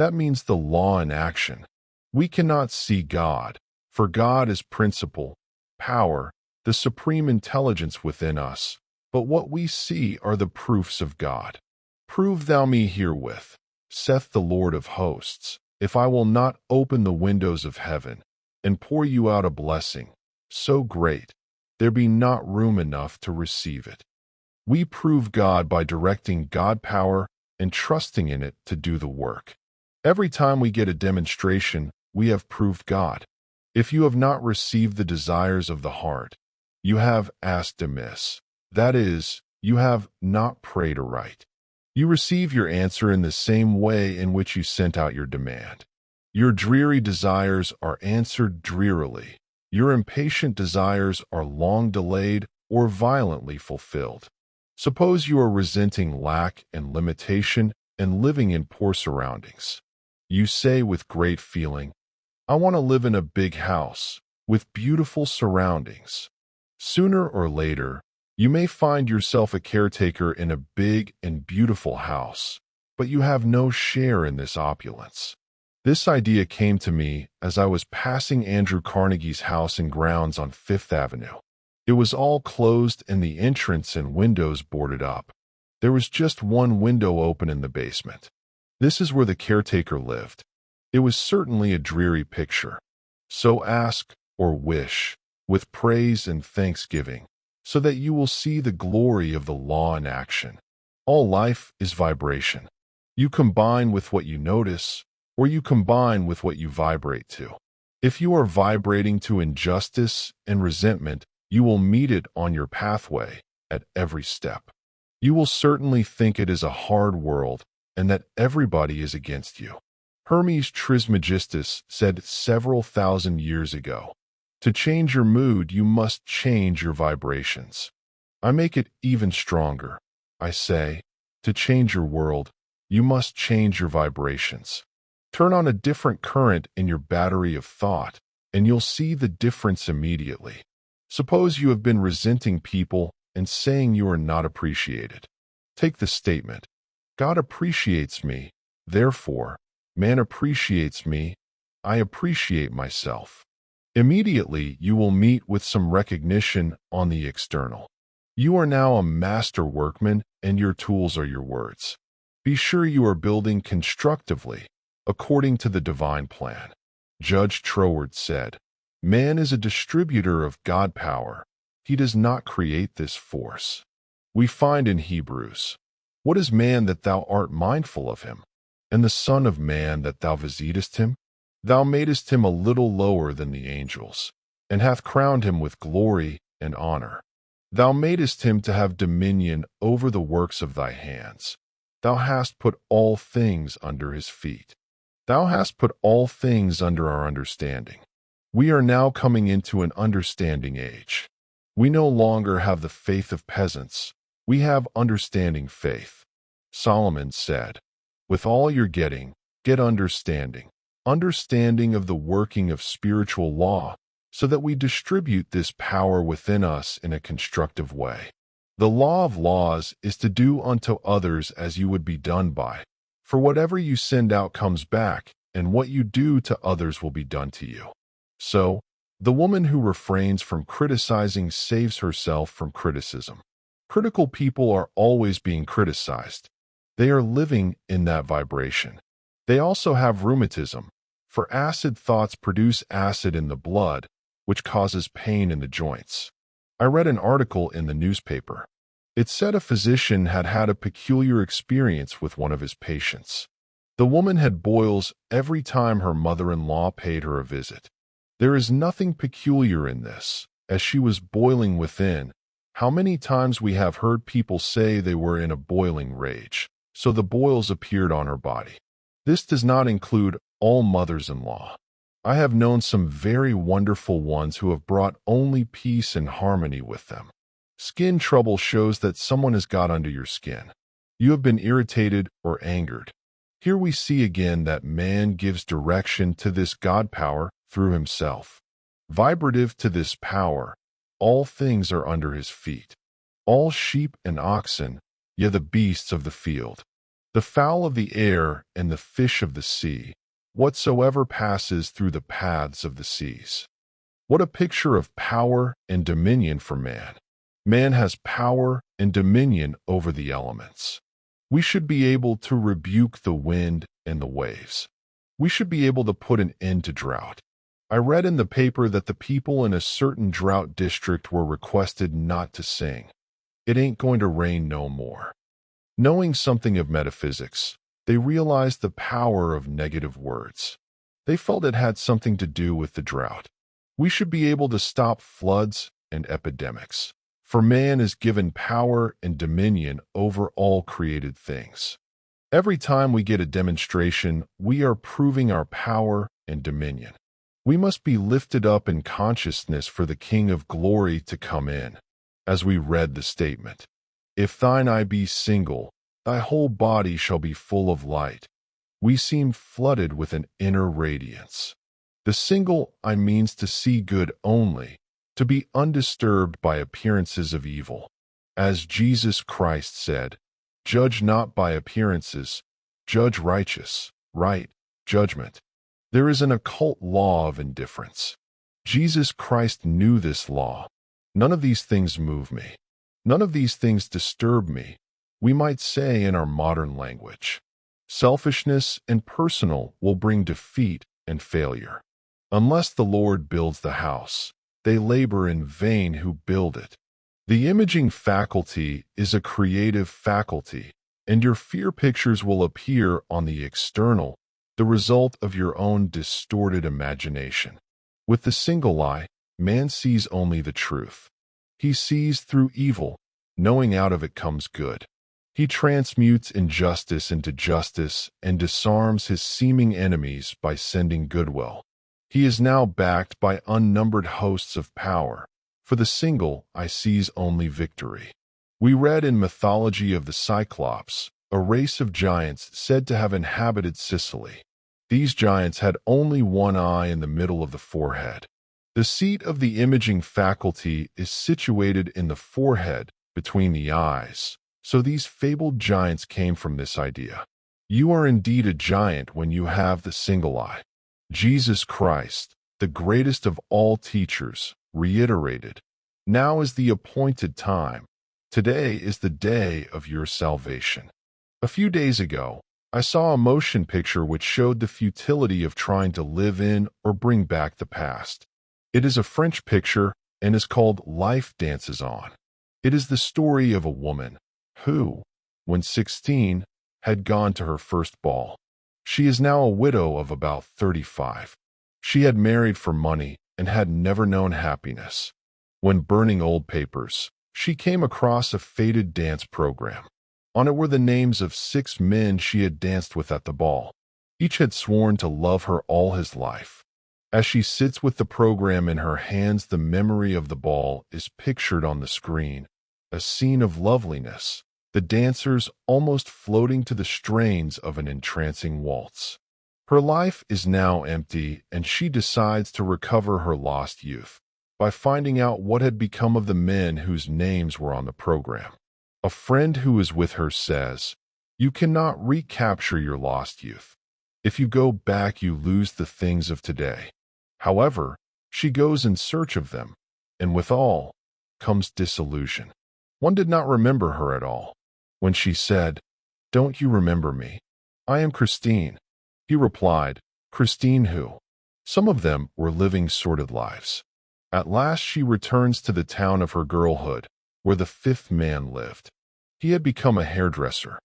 That means the law in action. We cannot see God, for God is principle, power, the supreme intelligence within us, but what we see are the proofs of God. Prove thou me herewith, saith the Lord of hosts, if I will not open the windows of heaven, and pour you out a blessing, so great, there be not room enough to receive it. We prove God by directing God power and trusting in it to do the work. Every time we get a demonstration, we have proved God. If you have not received the desires of the heart, you have asked amiss. That is, you have not prayed aright. You receive your answer in the same way in which you sent out your demand. Your dreary desires are answered drearily. Your impatient desires are long delayed or violently fulfilled. Suppose you are resenting lack and limitation and living in poor surroundings. You say with great feeling, I want to live in a big house with beautiful surroundings. Sooner or later, you may find yourself a caretaker in a big and beautiful house, but you have no share in this opulence. This idea came to me as I was passing Andrew Carnegie's house and grounds on Fifth Avenue. It was all closed and the entrance and windows boarded up. There was just one window open in the basement. This is where the caretaker lived. It was certainly a dreary picture. So ask, or wish, with praise and thanksgiving, so that you will see the glory of the law in action. All life is vibration. You combine with what you notice, or you combine with what you vibrate to. If you are vibrating to injustice and resentment, you will meet it on your pathway at every step. You will certainly think it is a hard world and that everybody is against you. Hermes Trismegistus said several thousand years ago, to change your mood, you must change your vibrations. I make it even stronger. I say, to change your world, you must change your vibrations. Turn on a different current in your battery of thought, and you'll see the difference immediately. Suppose you have been resenting people and saying you are not appreciated. Take the statement, God appreciates me, therefore, man appreciates me, I appreciate myself. Immediately, you will meet with some recognition on the external. You are now a master workman, and your tools are your words. Be sure you are building constructively, according to the divine plan. Judge Troward said, man is a distributor of God power. He does not create this force. We find in Hebrews, what is man that thou art mindful of him, and the son of man that thou visitest him? Thou madest him a little lower than the angels, and hath crowned him with glory and honor. Thou madest him to have dominion over the works of thy hands. Thou hast put all things under his feet. Thou hast put all things under our understanding. We are now coming into an understanding age. We no longer have the faith of peasants. We have understanding faith. Solomon said, "With all you're getting, get understanding. Understanding of the working of spiritual law, so that we distribute this power within us in a constructive way. The law of laws is to do unto others as you would be done by. For whatever you send out comes back, and what you do to others will be done to you." So, the woman who refrains from criticizing saves herself from criticism. Critical people are always being criticized. They are living in that vibration. They also have rheumatism, for acid thoughts produce acid in the blood, which causes pain in the joints. I read an article in the newspaper. It said a physician had had a peculiar experience with one of his patients. The woman had boils every time her mother-in-law paid her a visit. There is nothing peculiar in this, as she was boiling within. How many times we have heard people say they were in a boiling rage, so the boils appeared on her body. This does not include all mothers-in-law. I have known some very wonderful ones who have brought only peace and harmony with them. Skin trouble shows that someone has got under your skin. You have been irritated or angered. Here we see again that man gives direction to this God power through himself. Vibrative to this power, all things are under his feet. All sheep and oxen, yea, the beasts of the field, the fowl of the air and the fish of the sea, whatsoever passes through the paths of the seas. What a picture of power and dominion for man. Man has power and dominion over the elements. We should be able to rebuke the wind and the waves. We should be able to put an end to drought. I read in the paper that the people in a certain drought district were requested not to sing. It ain't going to rain no more. Knowing something of metaphysics, they realized the power of negative words. They felt it had something to do with the drought. We should be able to stop floods and epidemics. For man is given power and dominion over all created things. Every time we get a demonstration, we are proving our power and dominion. We must be lifted up in consciousness for the King of Glory to come in. As we read the statement, "If thine eye be single, thy whole body shall be full of light." We seem flooded with an inner radiance. The single eye means to see good only, to be undisturbed by appearances of evil. As Jesus Christ said, "Judge not by appearances, judge righteous, right, judgment." There is an occult law of indifference. Jesus Christ knew this law. None of these things move me. None of these things disturb me. We might say in our modern language, selfishness and personal will bring defeat and failure. Unless the Lord builds the house, they labor in vain who build it. The imaging faculty is a creative faculty, and your fear pictures will appear on the external, the result of your own distorted imagination. With the single eye, man sees only the truth. He sees through evil, knowing out of it comes good. He transmutes injustice into justice and disarms his seeming enemies by sending goodwill. He is now backed by unnumbered hosts of power. For the single eye sees only victory. We read in mythology of the Cyclops, a race of giants said to have inhabited Sicily. These giants had only one eye in the middle of the forehead. The seat of the imaging faculty is situated in the forehead between the eyes, so these fabled giants came from this idea. You are indeed a giant when you have the single eye. Jesus Christ, the greatest of all teachers, reiterated, "Now is the appointed time. Today is the day of your salvation." A few days ago, I saw a motion picture which showed the futility of trying to live in or bring back the past. It is a French picture and is called Life Dances On. It is the story of a woman who, when 16, had gone to her first ball. She is now a widow of about 35. She had married for money and had never known happiness. When burning old papers, she came across a faded dance program. On it were the names of 6 men she had danced with at the ball. Each had sworn to love her all his life. As she sits with the program in her hands, the memory of the ball is pictured on the screen, a scene of loveliness, the dancers almost floating to the strains of an entrancing waltz. Her life is now empty, and she decides to recover her lost youth by finding out what had become of the men whose names were on the program. A friend who is with her says, "You cannot recapture your lost youth. If you go back, you lose the things of today." However, she goes in search of them, and with all comes disillusion. One did not remember her at all. When she said, "Don't you remember me? I am Christine," he replied, "Christine who?" Some of them were living sordid lives. At last she returns to the town of her girlhood, where the 5th man lived. He had become a hairdresser.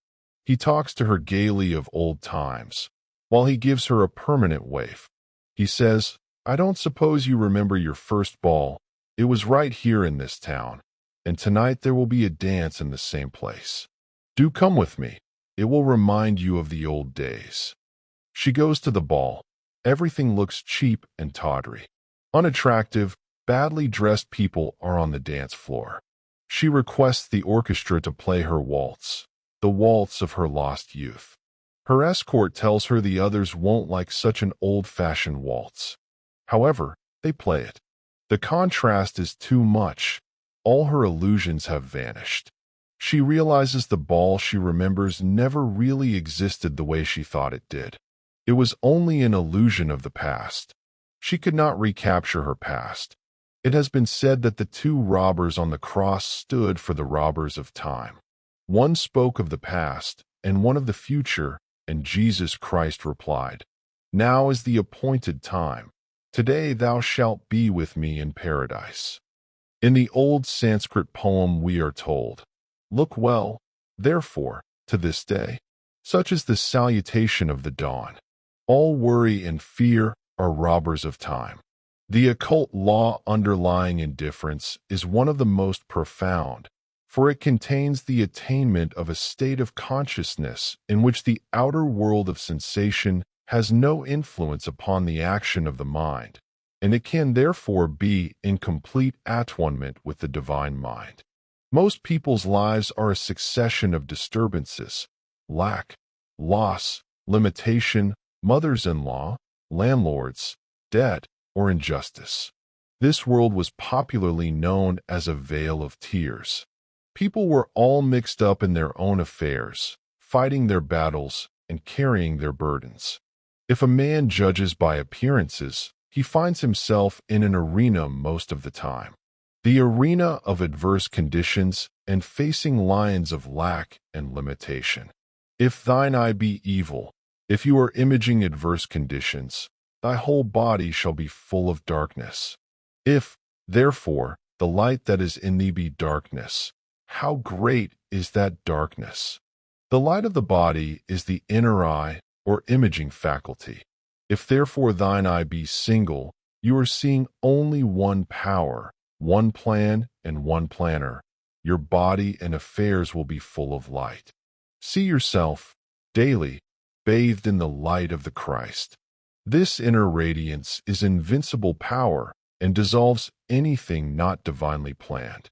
He talks to her gaily of old times, while he gives her a permanent waif. He says, "I don't suppose you remember your first ball. It was right here in this town, and tonight there will be a dance in the same place. Do come with me. It will remind you of the old days." She goes to the ball. Everything looks cheap and tawdry. Unattractive, badly dressed people are on the dance floor. She requests the orchestra to play her waltz, the waltz of her lost youth. Her escort tells her the others won't like such an old-fashioned waltz. However, they play it. The contrast is too much. All her illusions have vanished. She realizes the ball she remembers never really existed the way she thought it did. It was only an illusion of the past. She could not recapture her past. It has been said that the 2 robbers on the cross stood for the robbers of time. One spoke of the past and one of the future, and Jesus Christ replied, "Now is the appointed time. Today thou shalt be with me in paradise." In the old Sanskrit poem we are told, "Look well, therefore, to this day." Such is the salutation of the dawn. All worry and fear are robbers of time. The occult law underlying indifference is one of the most profound, for it contains the attainment of a state of consciousness in which the outer world of sensation has no influence upon the action of the mind, and it can therefore be in complete attunement with the divine mind. Most people's lives are a succession of disturbances, lack, loss, limitation, mothers-in-law, landlords, debt, or injustice. This world was popularly known as a vale of tears. People were all mixed up in their own affairs, fighting their battles and carrying their burdens. If a man judges by appearances, he finds himself in an arena most of the time. The arena of adverse conditions and facing lions of lack and limitation. If thine eye be evil, if you are imaging adverse conditions, thy whole body shall be full of darkness. If, therefore, the light that is in thee be darkness, how great is that darkness? The light of the body is the inner eye or imaging faculty. If therefore thine eye be single, you are seeing only one power, one plan, and one planner. Your body and affairs will be full of light. See yourself, daily, bathed in the light of the Christ. This inner radiance is invincible power and dissolves anything not divinely planned.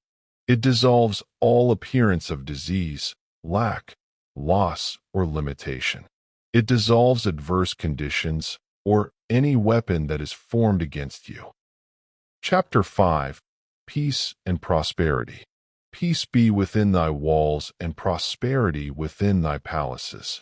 It dissolves all appearance of disease, lack, loss, or limitation. It dissolves adverse conditions or any weapon that is formed against you. Chapter 5. Peace and Prosperity. Peace be within thy walls and prosperity within thy palaces.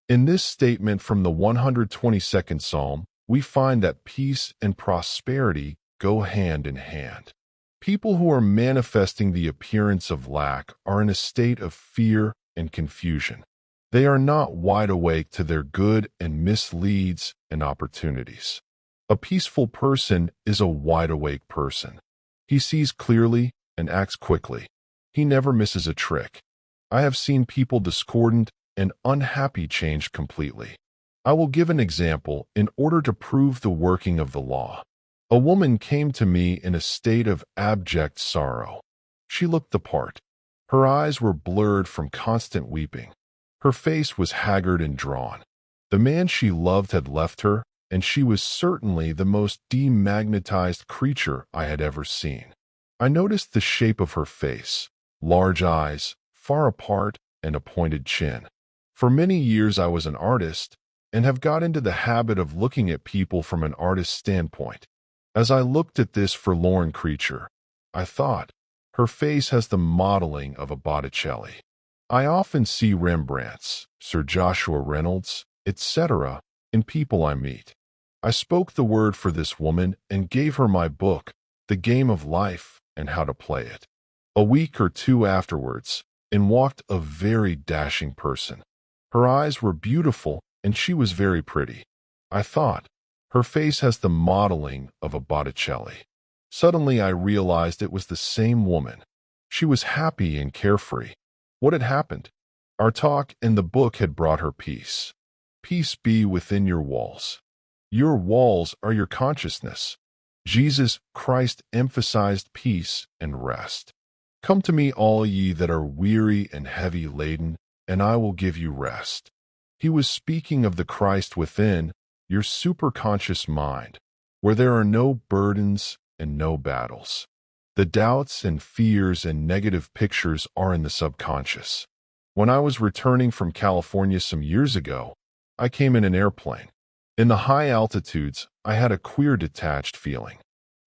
In this statement from the 122nd Psalm, we find that peace and prosperity go hand in hand. People who are manifesting the appearance of lack are in a state of fear and confusion. They are not wide awake to their good and misleads and opportunities. A peaceful person is a wide-awake person. He sees clearly and acts quickly. He never misses a trick. I have seen people discordant and unhappy change completely. I will give an example in order to prove the working of the law. A woman came to me in a state of abject sorrow. She looked the part. Her eyes were blurred from constant weeping. Her face was haggard and drawn. The man she loved had left her, and she was certainly the most demagnetized creature I had ever seen. I noticed the shape of her face, large eyes, far apart, and a pointed chin. For many years I was an artist, and have got into the habit of looking at people from an artist's standpoint. As I looked at this forlorn creature, I thought, her face has the modeling of a Botticelli. I often see Rembrandts, Sir Joshua Reynolds, etc., in people I meet. I spoke the word for this woman and gave her my book, The Game of Life and How to Play It. A week or two afterwards, in walked a very dashing person. Her eyes were beautiful, and she was very pretty. I thought, her face has the modeling of a Botticelli. Suddenly I realized it was the same woman. She was happy and carefree. What had happened? Our talk and the book had brought her peace. Peace be within your walls. Your walls are your consciousness. Jesus Christ emphasized peace and rest. Come to me, all ye that are weary and heavy laden, and I will give you rest. He was speaking of the Christ within, your superconscious mind, where there are no burdens and no battles. The doubts and fears and negative pictures are in the subconscious. When I was returning from California some years ago, I came in an airplane. In the high altitudes, I had a queer detached feeling.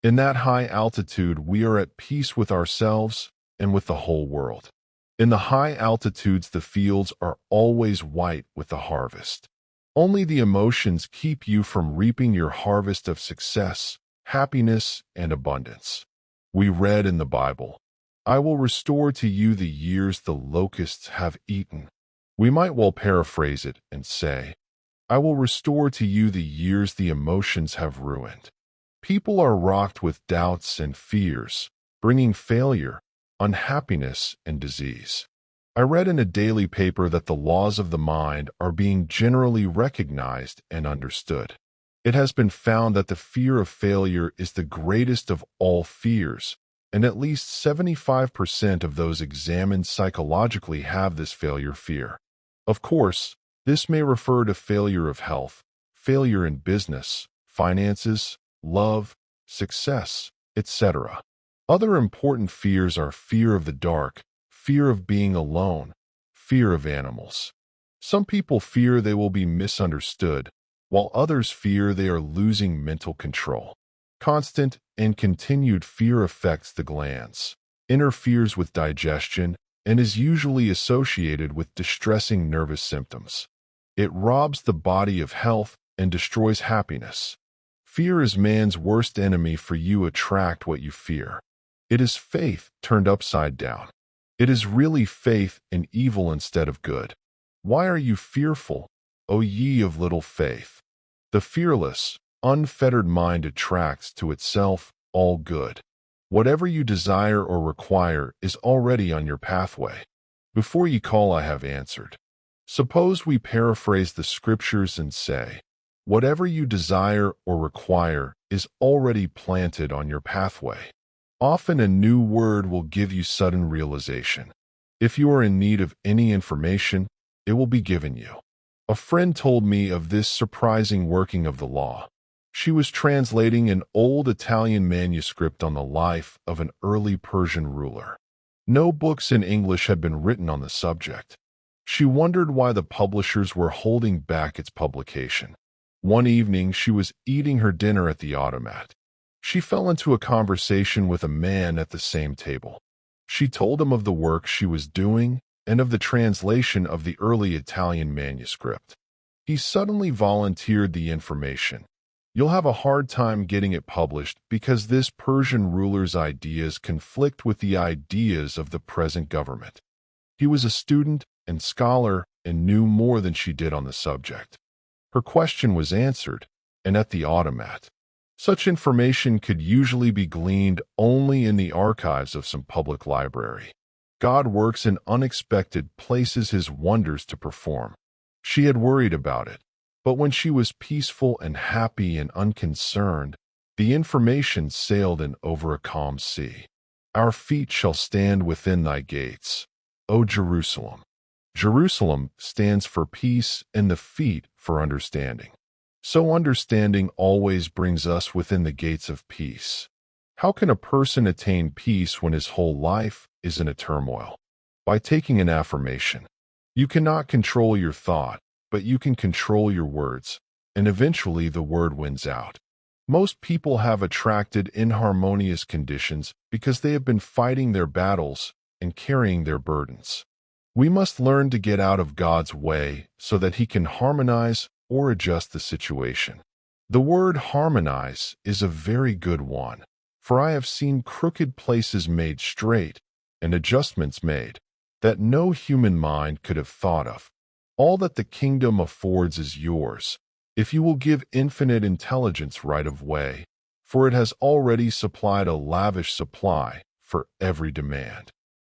In that high altitude, we are at peace with ourselves and with the whole world. In the high altitudes, the fields are always white with the harvest. Only the emotions keep you from reaping your harvest of success, happiness, and abundance. We read in the Bible, I will restore to you the years the locusts have eaten. We might well paraphrase it and say, I will restore to you the years the emotions have ruined. People are rocked with doubts and fears, bringing failure, unhappiness, and disease. I read in a daily paper that the laws of the mind are being generally recognized and understood. It has been found that the fear of failure is the greatest of all fears, and at least 75% of those examined psychologically have this failure fear. Of course, this may refer to failure of health, failure in business, finances, love, success, etc. Other important fears are fear of the dark, fear of being alone, fear of animals. Some people fear they will be misunderstood, while others fear they are losing mental control. Constant and continued fear affects the glands, interferes with digestion, and is usually associated with distressing nervous symptoms. It robs the body of health and destroys happiness. Fear is man's worst enemy, for you attract what you fear. It is faith turned upside down. It is really faith in evil instead of good. Why are you fearful, O ye of little faith? The fearless, unfettered mind attracts to itself all good. Whatever you desire or require is already on your pathway. Before ye call, I have answered. Suppose we paraphrase the scriptures and say, whatever you desire or require is already planted on your pathway. Often a new word will give you sudden realization. If you are in need of any information, it will be given you. A friend told me of this surprising working of the law. She was translating an old Italian manuscript on the life of an early Persian ruler. No books in English had been written on the subject. She wondered why the publishers were holding back its publication. One evening, she was eating her dinner at the automat. She fell into a conversation with a man at the same table. She told him of the work she was doing and of the translation of the early Italian manuscript. He suddenly volunteered the information. You'll have a hard time getting it published because this Persian ruler's ideas conflict with the ideas of the present government. He was a student and scholar and knew more than she did on the subject. Her question was answered, and at the automat. Such information could usually be gleaned only in the archives of some public library. God works in unexpected places, his wonders to perform. She had worried about it. But when she was peaceful and happy and unconcerned, the information sailed in over a calm sea. Our feet shall stand within thy gates, O Jerusalem. Jerusalem stands for peace and the feet for understanding. So understanding always brings us within the gates of peace. How can a person attain peace when his whole life is in a turmoil? By taking an affirmation. You cannot control your thought, but you can control your words, and eventually the word wins out. Most people have attracted inharmonious conditions because they have been fighting their battles and carrying their burdens. We must learn to get out of God's way so that He can harmonize or adjust the situation. The word harmonize is a very good one, for I have seen crooked places made straight and adjustments made that no human mind could have thought of. All that the kingdom affords is yours, if you will give infinite intelligence right of way, for it has already supplied a lavish supply for every demand.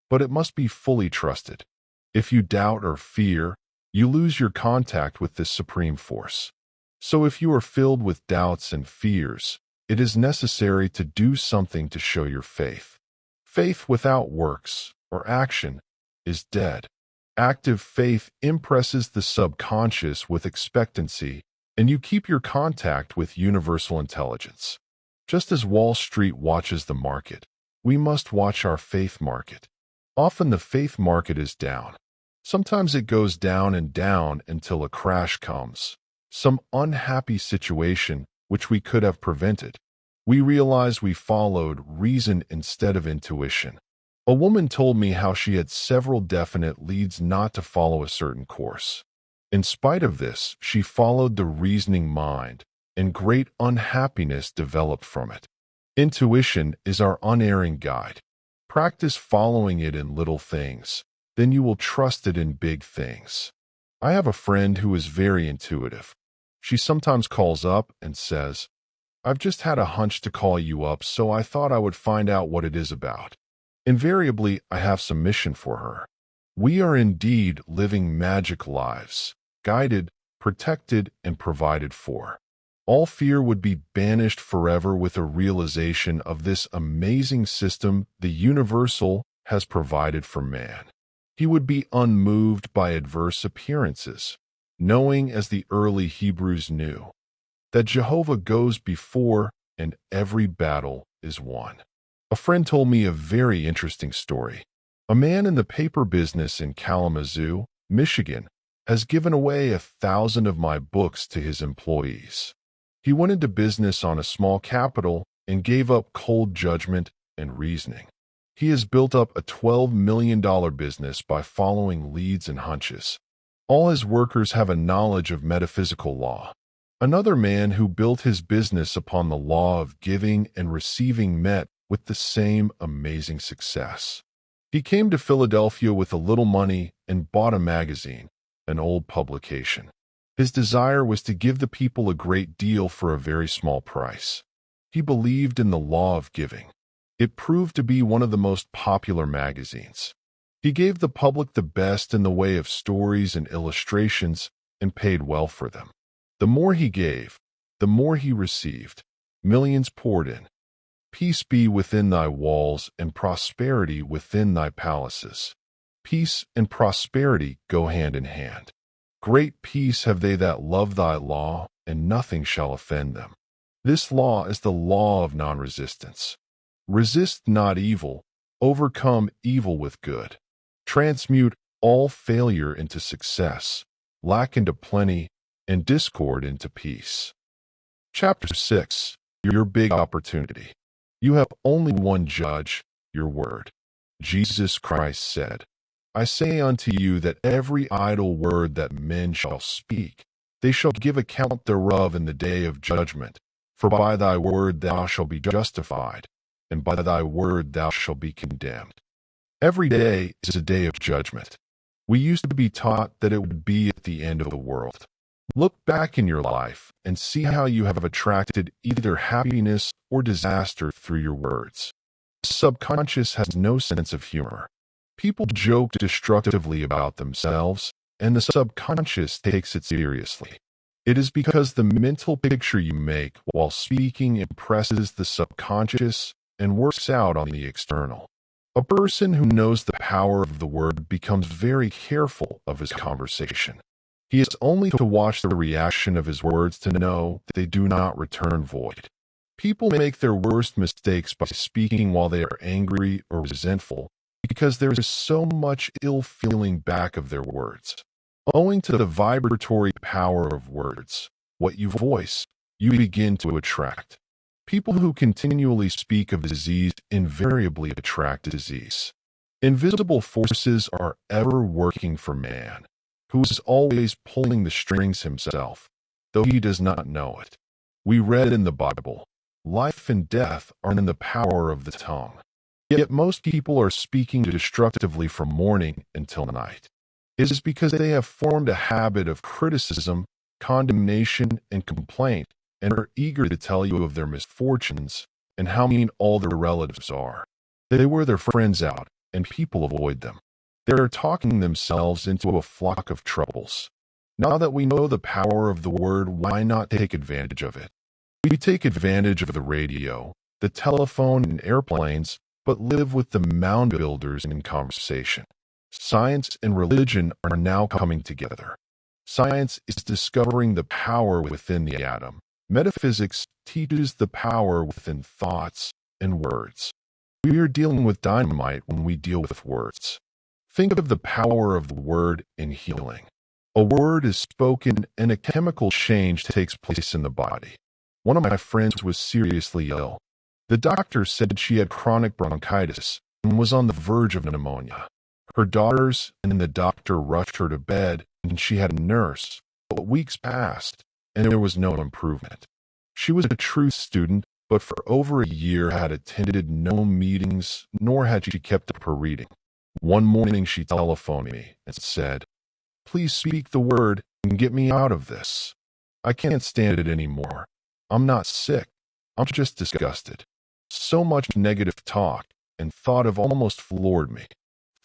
But it must be fully trusted. If you doubt or fear, you lose your contact with this supreme force. So if you are filled with doubts and fears, it is necessary to do something to show your faith. Faith without works or action is dead. Active faith impresses the subconscious with expectancy, and you keep your contact with universal intelligence. Just as Wall Street watches the market, we must watch our faith market. Often the faith market is down. Sometimes it goes down and down until a crash comes, some unhappy situation which we could have prevented. We realize we followed reason instead of intuition. A woman told me how she had several definite leads not to follow a certain course. In spite of this, she followed the reasoning mind, and great unhappiness developed from it. Intuition is our unerring guide. Practice following it in little things, then you will trust it in big things. I have a friend who is very intuitive. She sometimes calls up and says, "I've just had a hunch to call you up, so I thought I would find out what it is about." Invariably, I have some mission for her. We are indeed living magic lives, guided, protected, and provided for. All fear would be banished forever with a realization of this amazing system the universal has provided for man. He would be unmoved by adverse appearances, knowing, as the early Hebrews knew, that Jehovah goes before and every battle is won. A friend told me a very interesting story. A man in the paper business in Kalamazoo, Michigan, has given away 1,000 of my books to his employees. He went into business on a small capital and gave up cold judgment and reasoning. He has built up a $12 million business by following leads and hunches. All his workers have a knowledge of metaphysical law. Another man who built his business upon the law of giving and receiving met with the same amazing success. He came to Philadelphia with a little money and bought a magazine, an old publication. His desire was to give the people a great deal for a very small price. He believed in the law of giving. It proved to be one of the most popular magazines. He gave the public the best in the way of stories and illustrations and paid well for them. The more he gave, the more he received. Millions poured in. Peace be within thy walls and prosperity within thy palaces. Peace and prosperity go hand in hand. Great peace have they that love thy law, and nothing shall offend them. This law is the law of non-resistance. Resist not evil, overcome evil with good. Transmute all failure into success, lack into plenty, and discord into peace. Chapter 6. Your big opportunity. You have only one judge, your word. Jesus Christ said, I say unto you that every idle word that men shall speak, they shall give account thereof in the day of judgment. For by thy word thou shalt be justified, and by thy word thou shalt be condemned. Every day is a day of judgment. We used to be taught that it would be at the end of the world. Look back in your life and see how you have attracted either happiness or disaster through your words. The subconscious has no sense of humor. People joke destructively about themselves, and the subconscious takes it seriously. It is because the mental picture you make while speaking impresses the subconscious and works out on the external. A person who knows the power of the word becomes very careful of his conversation. He has only to watch the reaction of his words to know that they do not return void. People make their worst mistakes by speaking while they are angry or resentful because there is so much ill feeling back of their words. Owing to the vibratory power of words, what you voice, you begin to attract. People who continually speak of disease invariably attract disease. Invisible forces are ever working for man, who is always pulling the strings himself, though he does not know it. We read in the Bible, life and death are in the power of the tongue. Yet most people are speaking destructively from morning until night. It is because they have formed a habit of criticism, condemnation, and complaint, and are eager to tell you of their misfortunes and how mean all their relatives are. They wear their friends out, and people avoid them. They are talking themselves into a flock of troubles. Now that we know the power of the word, why not take advantage of it? We take advantage of the radio, the telephone, and airplanes, but live with the mound builders in conversation. Science and religion are now coming together. Science is discovering the power within the atom. Metaphysics teaches the power within thoughts and words. We are dealing with dynamite when we deal with words. Think of the power of the word in healing. A word is spoken and a chemical change takes place in the body. One of my friends was seriously ill. The doctor said she had chronic bronchitis and was on the verge of pneumonia. Her daughters and the doctor rushed her to bed, and she had a nurse, but weeks passed, and there was no improvement. She was a true student, but for over a year had attended no meetings, nor had she kept up her reading. One morning she telephoned me and said, "Please speak the word and get me out of this. I can't stand it anymore. I'm not sick. I'm just disgusted. So much negative talk and thought have almost floored me."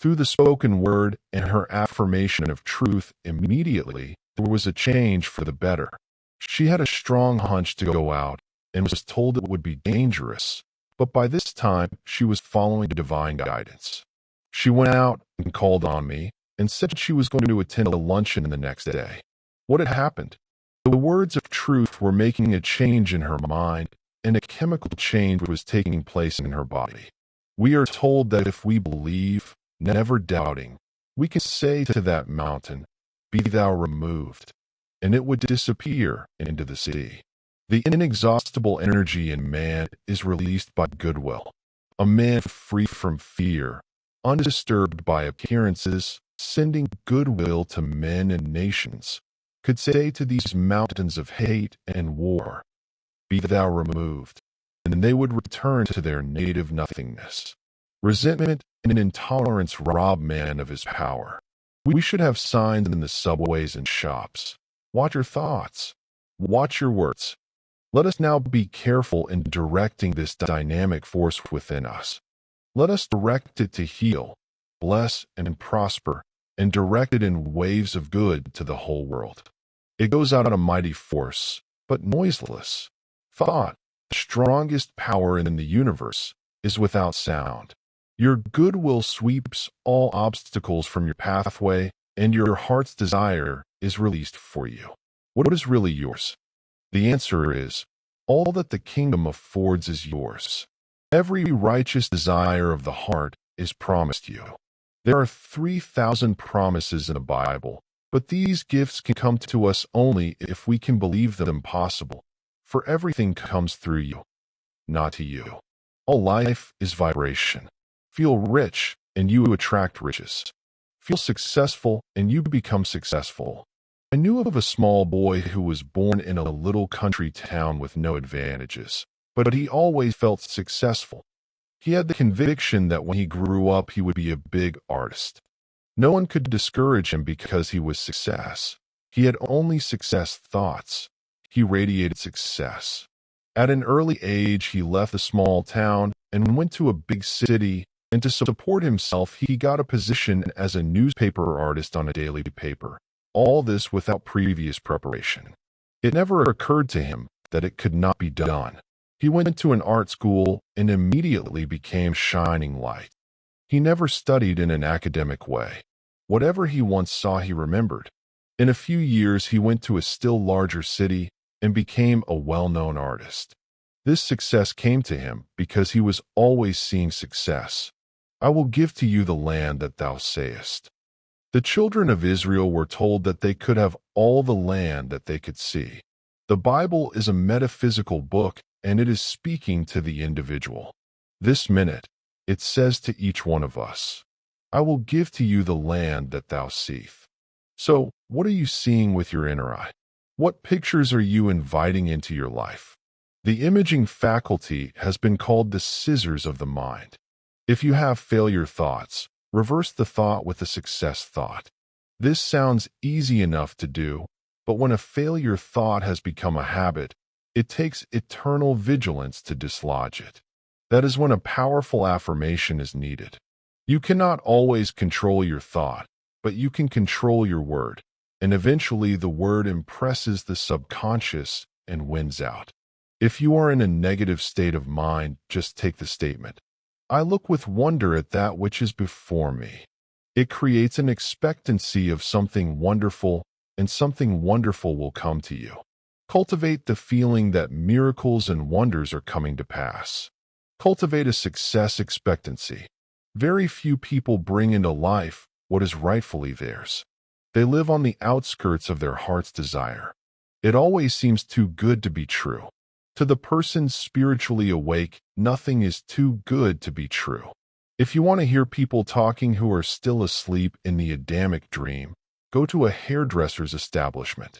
Through the spoken word and her affirmation of truth, immediately there was a change for the better. She had a strong hunch to go out and was told it would be dangerous, but by this time she was following divine guidance. She went out and called on me and said she was going to attend a luncheon the next day. What had happened? The words of truth were making a change in her mind, and a chemical change was taking place in her body. We are told that if we believe, never doubting, we can say to that mountain, "Be thou removed," and it would disappear into the sea. The inexhaustible energy in man is released by goodwill. A man free from fear, undisturbed by appearances, sending goodwill to men and nations, could say to these mountains of hate and war, "Be thou removed," and they would return to their native nothingness. Resentment and intolerance rob man of his power. We should have signs in the subways and shops. Watch your thoughts. Watch your words. Let us now be careful in directing this dynamic force within us. Let us direct it to heal, bless, and prosper, and direct it in waves of good to the whole world. It goes out a mighty force, but noiseless. Thought, the strongest power in the universe, is without sound. Your goodwill sweeps all obstacles from your pathway, and your heart's desire is released for you. What is really yours? The answer is, all that the kingdom affords is yours. Every righteous desire of the heart is promised you. There are 3,000 promises in the Bible, but these gifts can come to us only if we can believe them possible, for everything comes through you, not to you. All life is vibration. Feel rich, and you attract riches. Feel successful, and you become successful. I knew of a small boy who was born in a little country town with no advantages, but he always felt successful. He had the conviction that when he grew up he would be a big artist. No one could discourage him because he was success. He had only success thoughts. He radiated success. At an early age he left the small town and went to a big city, and to support himself he got a position as a newspaper artist on a daily paper. All this without previous preparation. It never occurred to him that it could not be done. He went to an art school and immediately became shining light. He never studied in an academic way. Whatever he once saw, he remembered. In a few years, he went to a still larger city and became a well-known artist. This success came to him because he was always seeing success. I will give to you the land that thou sayest. The children of Israel were told that they could have all the land that they could see. The Bible is a metaphysical book, and it is speaking to the individual. This minute, it says to each one of us, I will give to you the land that thou seest. So, what are you seeing with your inner eye? What pictures are you inviting into your life? The imaging faculty has been called the scissors of the mind. If you have failure thoughts, reverse the thought with a success thought. This sounds easy enough to do, but when a failure thought has become a habit, it takes eternal vigilance to dislodge it. That is when a powerful affirmation is needed. You cannot always control your thought, but you can control your word, and eventually the word impresses the subconscious and wins out. If you are in a negative state of mind, just take the statement, I look with wonder at that which is before me. It creates an expectancy of something wonderful, and something wonderful will come to you. Cultivate the feeling that miracles and wonders are coming to pass. Cultivate a success expectancy. Very few people bring into life what is rightfully theirs. They live on the outskirts of their heart's desire. It always seems too good to be true. To the person spiritually awake, nothing is too good to be true. If you want to hear people talking who are still asleep in the Adamic dream, go to a hairdresser's establishment.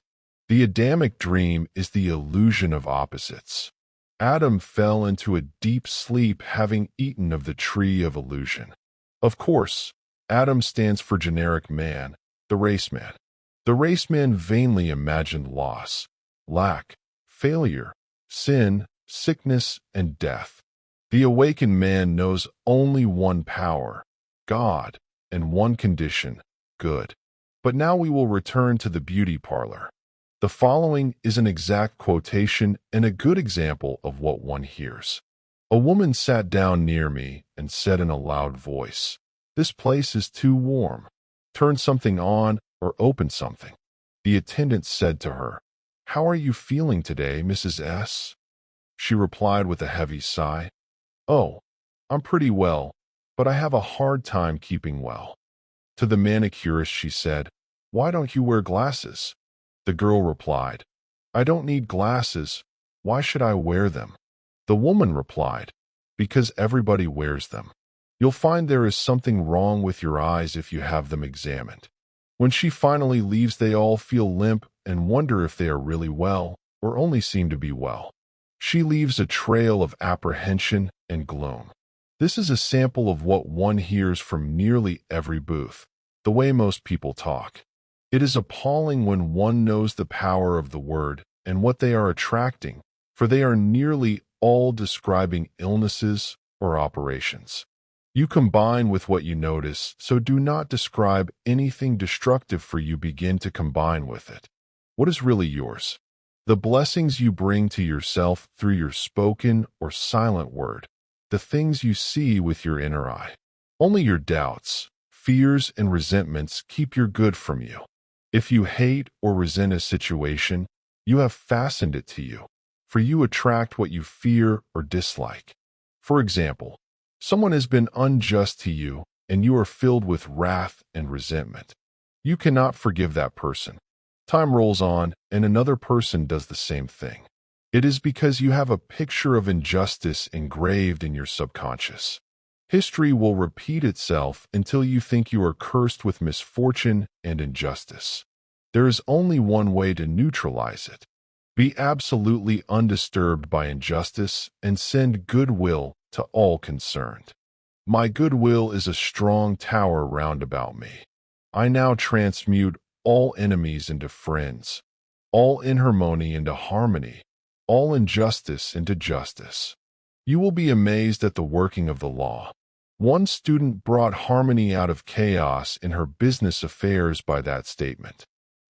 The Adamic dream is the illusion of opposites. Adam fell into a deep sleep having eaten of the tree of illusion. Of course, Adam stands for generic man, the race man. The race man vainly imagined loss, lack, failure, sin, sickness, and death. The awakened man knows only one power, God, and one condition, good. But now we will return to the beauty parlor. The following is an exact quotation and a good example of what one hears. A woman sat down near me and said in a loud voice, This place is too warm. Turn something on or open something. The attendant said to her, How are you feeling today, Mrs. S? She replied with a heavy sigh, Oh, I'm pretty well, but I have a hard time keeping well. To the manicurist she said, Why don't you wear glasses? The girl replied, I don't need glasses. Why should I wear them? The woman replied, Because everybody wears them. You'll find there is something wrong with your eyes if you have them examined. When she finally leaves, they all feel limp and wonder if they are really well or only seem to be well. She leaves a trail of apprehension and gloom. This is a sample of what one hears from nearly every booth, the way most people talk. It is appalling when one knows the power of the word and what they are attracting, for they are nearly all describing illnesses or operations. You combine with what you notice, so do not describe anything destructive, for you begin to combine with it. What is really yours? The blessings you bring to yourself through your spoken or silent word, the things you see with your inner eye. Only your doubts, fears, and resentments keep your good from you. If you hate or resent a situation, you have fastened it to you, for you attract what you fear or dislike. For example, someone has been unjust to you, and you are filled with wrath and resentment. You cannot forgive that person. Time rolls on, and another person does the same thing. It is because you have a picture of injustice engraved in your subconscious. History will repeat itself until you think you are cursed with misfortune and injustice. There is only one way to neutralize it. Be absolutely undisturbed by injustice and send goodwill to all concerned. My goodwill is a strong tower round about me. I now transmute all enemies into friends, all inharmony into harmony, all injustice into justice. You will be amazed at the working of the law. One student brought harmony out of chaos in her business affairs by that statement.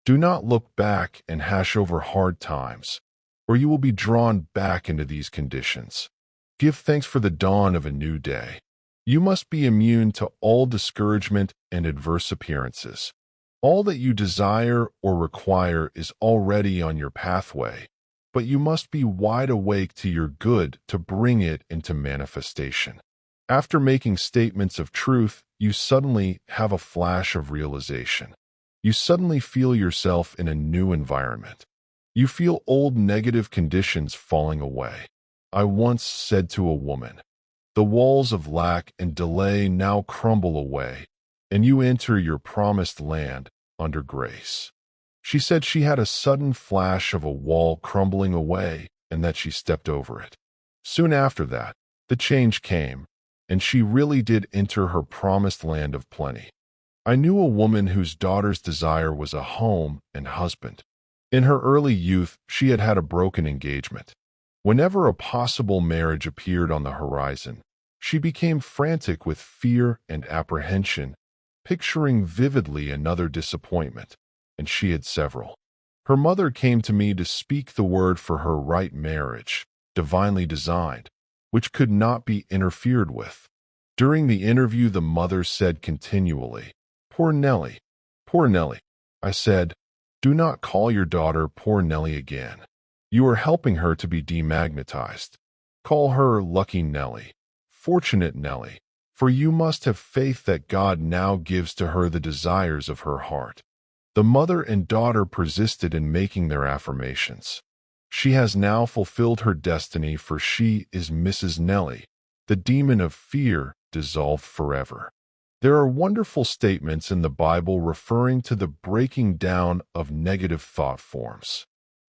Do not look back and hash over hard times, or you will be drawn back into these conditions. Give thanks for the dawn of a new day. You must be immune to all discouragement and adverse appearances. All that you desire or require is already on your pathway, but you must be wide awake to your good to bring it into manifestation. After making statements of truth, you suddenly have a flash of realization. You suddenly feel yourself in a new environment. You feel old negative conditions falling away. I once said to a woman, "The walls of lack and delay now crumble away, and you enter your promised land under grace." She said she had a sudden flash of a wall crumbling away and that she stepped over it. Soon after that, the change came, and she really did enter her promised land of plenty. I knew a woman whose daughter's desire was a home and husband. In her early youth, she had had a broken engagement. Whenever a possible marriage appeared on the horizon, she became frantic with fear and apprehension, picturing vividly another disappointment, and she had several. Her mother came to me to speak the word for her right marriage, divinely designed, which could not be interfered with. During the interview, the mother said continually, "Poor Nellie, poor Nellie." I said, "Do not call your daughter poor Nellie again. You are helping her to be demagnetized. Call her lucky Nellie, fortunate Nellie, for you must have faith that God now gives to her the desires of her heart." The mother and daughter persisted in making their affirmations. She has now fulfilled her destiny, for she is Mrs. Nellie, the demon of fear dissolved forever. There are wonderful statements in the Bible referring to the breaking down of negative thought forms.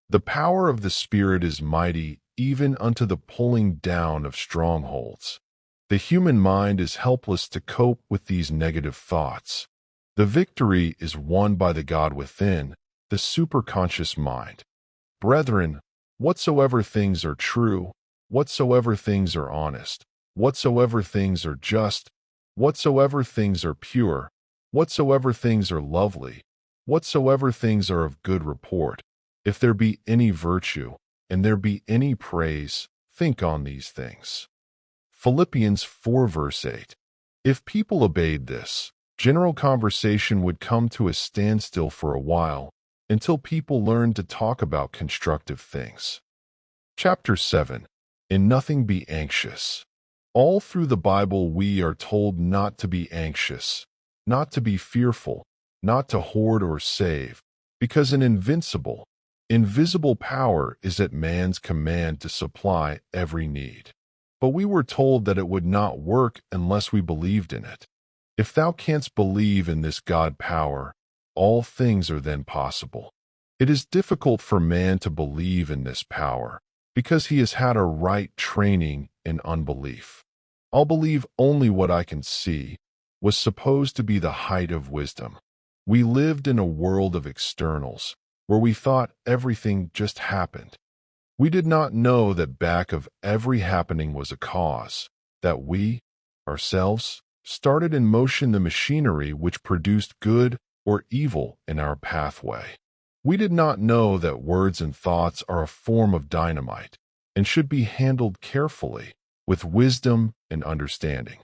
The power of the Spirit is mighty, even unto the pulling down of strongholds. The human mind is helpless to cope with these negative thoughts. The victory is won by the God within, the superconscious mind. Brethren, whatsoever things are true, whatsoever things are honest, whatsoever things are just, whatsoever things are pure, whatsoever things are lovely, whatsoever things are of good report, if there be any virtue, and there be any praise, think on these things. Philippians 4 verse 8. If people obeyed this, general conversation would come to a standstill for a while, until people learned to talk about constructive things. Chapter 7. In nothing be anxious. All through the Bible we are told not to be anxious, not to be fearful, not to hoard or save, because an invisible power is at man's command to supply every need. But we were told that it would not work unless we believed in it. If thou canst believe in this God power, all things are then possible. It is difficult for man to believe in this power, because he has had a right training in unbelief. "I'll believe only what I can see" was supposed to be the height of wisdom. We lived in a world of externals, where we thought everything just happened. We did not know that back of every happening was a cause, that we, ourselves, started in motion the machinery which produced good or evil in our pathway. We did not know that words and thoughts are a form of dynamite and should be handled carefully, with wisdom and understanding.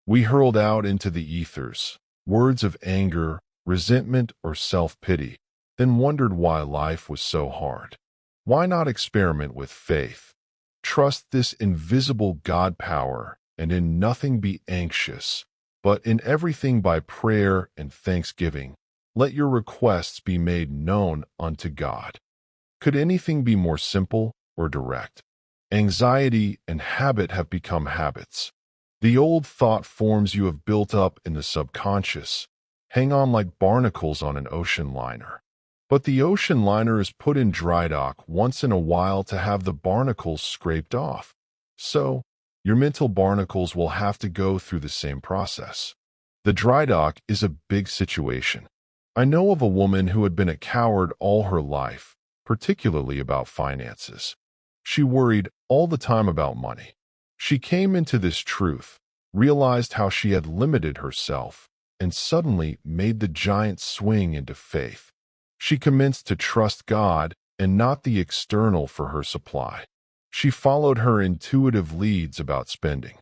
We hurled out into the ethers words of anger, resentment, or self-pity, then wondered why life was so hard. Why not experiment with faith? Trust this invisible God power, and in nothing be anxious, but in everything by prayer and thanksgiving, let your requests be made known unto God. Could anything be more simple or direct? Anxiety and habit have become habits. The old thought forms you have built up in the subconscious hang on like barnacles on an ocean liner. But the ocean liner is put in dry dock once in a while to have the barnacles scraped off. So, your mental barnacles will have to go through the same process. The dry dock is a big situation. I know of a woman who had been a coward all her life, particularly about finances. She worried all the time about money. She came into this truth, realized how she had limited herself, and suddenly made the giant swing into faith. She commenced to trust God and not the external for her supply. She followed her intuitive leads about spending.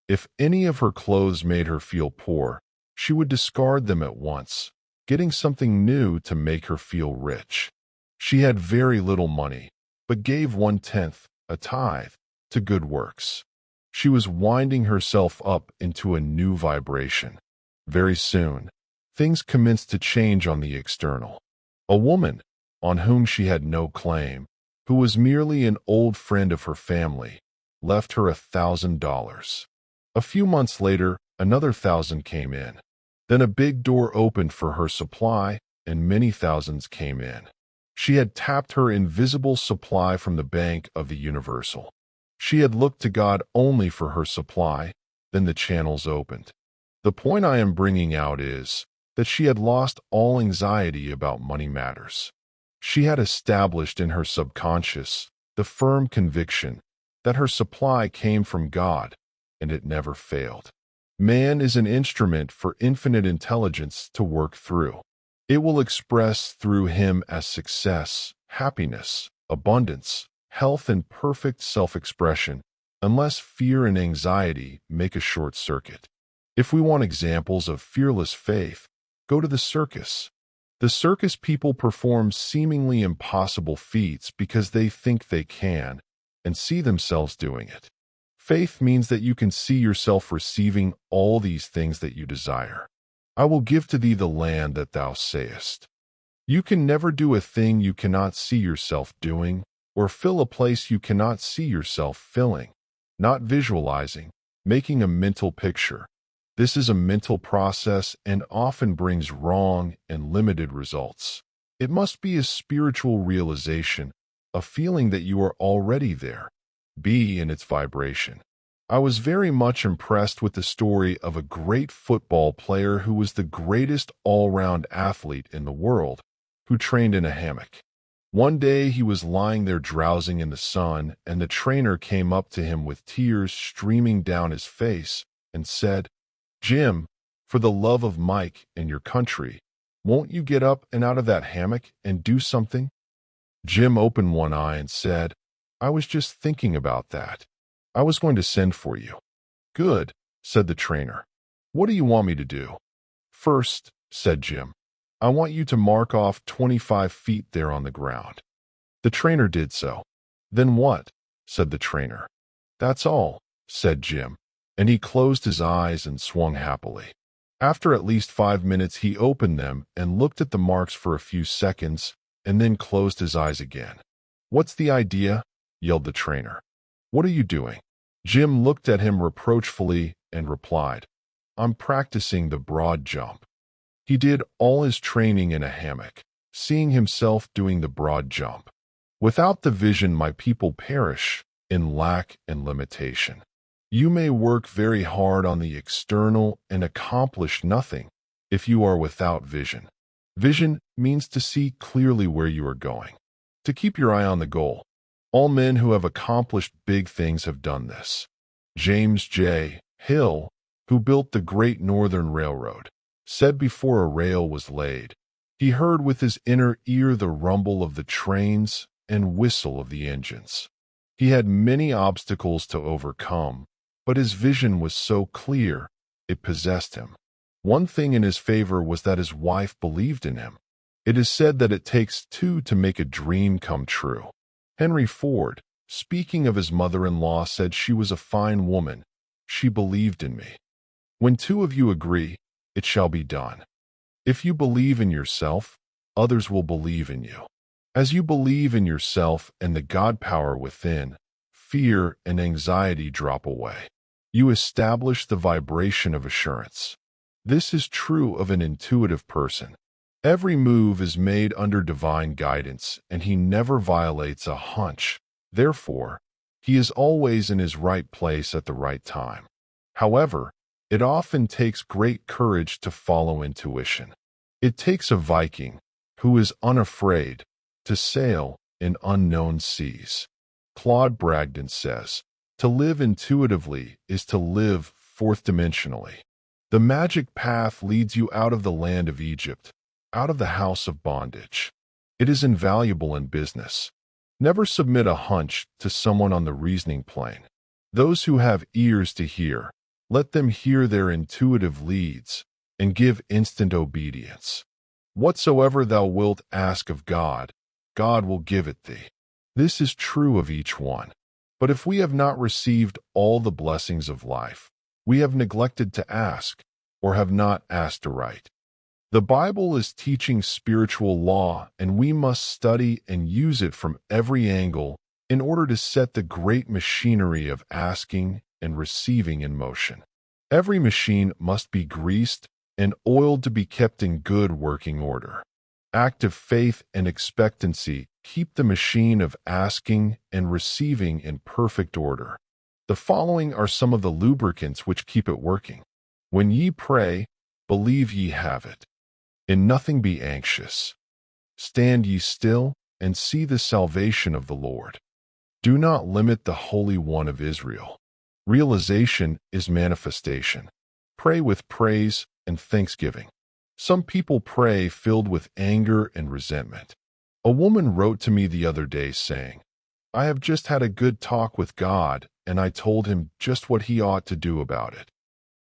If any of her clothes made her feel poor, she would discard them at once, getting something new to make her feel rich. She had very little money, but gave 1/10, a tithe, to good works. She was winding herself up into a new vibration. Very soon, things commenced to change on the external. A woman, on whom she had no claim, who was merely an old friend of her family, left her $1,000. A few months later, another 1,000 came in. Then a big door opened for her supply, and many thousands came in. She had tapped her invisible supply from the bank of the universal. She had looked to God only for her supply, then the channels opened. The point I am bringing out is that she had lost all anxiety about money matters. She had established in her subconscious the firm conviction that her supply came from God, and it never failed. Man is an instrument for infinite intelligence to work through. It will express through him as success, happiness, abundance, health, and perfect self-expression, unless fear and anxiety make a short circuit. If we want examples of fearless faith, go to the circus. The circus people perform seemingly impossible feats because they think they can and see themselves doing it. Faith means that you can see yourself receiving all these things that you desire. I will give to thee the land that thou sayest. You can never do a thing you cannot see yourself doing, or fill a place you cannot see yourself filling. Not visualizing, making a mental picture. This is a mental process and often brings wrong and limited results. It must be a spiritual realization, a feeling that you are already there. Be in its vibration. I was very much impressed with the story of a great football player who was the greatest all-round athlete in the world, who trained in a hammock. One day he was lying there drowsing in the sun, and the trainer came up to him with tears streaming down his face and said, "Jim, for the love of Mike and your country, won't you get up and out of that hammock and do something?" Jim opened one eye and said, "I was just thinking about that. I was going to send for you." "Good," said the trainer. "What do you want me to do?" "First," said Jim, "I want you to mark off 25 feet there on the ground." The trainer did so. "Then what?" said the trainer. "That's all," said Jim, and he closed his eyes and swung happily. After at least 5 minutes, he opened them and looked at the marks for a few seconds, and then closed his eyes again. "What's the idea?" yelled the trainer. "What are you doing?" Jim looked at him reproachfully and replied, "I'm practicing the broad jump." He did all his training in a hammock, seeing himself doing the broad jump. Without the vision, my people perish in lack and limitation. You may work very hard on the external and accomplish nothing if you are without vision. Vision means to see clearly where you are going, to keep your eye on the goal. All men who have accomplished big things have done this. James J. Hill, who built the Great Northern Railroad, said before a rail was laid, he heard with his inner ear the rumble of the trains and whistle of the engines. He had many obstacles to overcome, but his vision was so clear, it possessed him. One thing in his favor was that his wife believed in him. It is said that it takes two to make a dream come true. Henry Ford, speaking of his mother-in-law, said she was a fine woman. She believed in me. When two of you agree, it shall be done. If you believe in yourself, others will believe in you. As you believe in yourself and the God power within, fear and anxiety drop away. You establish the vibration of assurance. This is true of an intuitive person. Every move is made under divine guidance, and he never violates a hunch. Therefore, he is always in his right place at the right time. However, it often takes great courage to follow intuition. It takes a Viking, who is unafraid, to sail in unknown seas. Claude Bragdon says, "To live intuitively is to live fourth-dimensionally." The magic path leads you out of the land of Egypt, out of the house of bondage. It is invaluable in business. Never submit a hunch to someone on the reasoning plane. Those who have ears to hear, let them hear their intuitive leads, and give instant obedience. Whatsoever thou wilt ask of God, God will give it thee. This is true of each one. But if we have not received all the blessings of life, we have neglected to ask, or have not asked aright. The Bible is teaching spiritual law, and we must study and use it from every angle in order to set the great machinery of asking and receiving in motion. Every machine must be greased and oiled to be kept in good working order. Active faith and expectancy keep the machine of asking and receiving in perfect order. The following are some of the lubricants which keep it working. When ye pray, believe ye have it. In nothing be anxious. Stand ye still, and see the salvation of the Lord. Do not limit the Holy One of Israel. Realization is manifestation. Pray with praise and thanksgiving. Some people pray filled with anger and resentment. A woman wrote to me the other day saying, I have just had a good talk with God, and I told him just what he ought to do about it.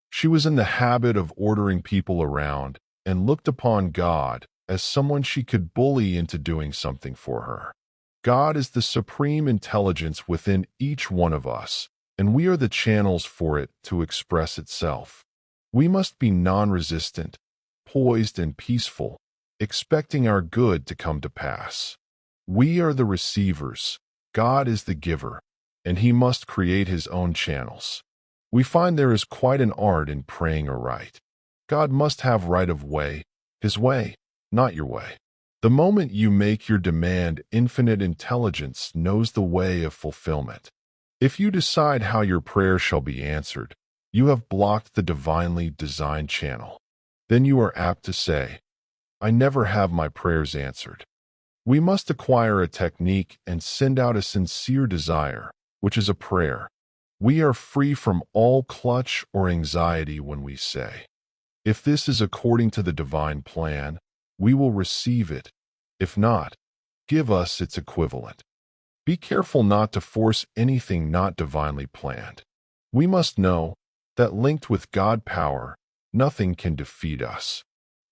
She was in the habit of ordering people around and looked upon God as someone she could bully into doing something for her. God is the supreme intelligence within each one of us, and we are the channels for it to express itself. We must be non-resistant, poised and peaceful, expecting our good to come to pass. We are the receivers, God is the giver, and he must create his own channels. We find there is quite an art in praying aright. God must have right of way, his way, not your way. The moment you make your demand, infinite intelligence knows the way of fulfillment. If you decide how your prayer shall be answered, you have blocked the divinely designed channel. Then you are apt to say, I never have my prayers answered. We must acquire a technique and send out a sincere desire, which is a prayer. We are free from all clutch or anxiety when we say, if this is according to the divine plan, we will receive it. If not, give us its equivalent. Be careful not to force anything not divinely planned. We must know that linked with God power, nothing can defeat us.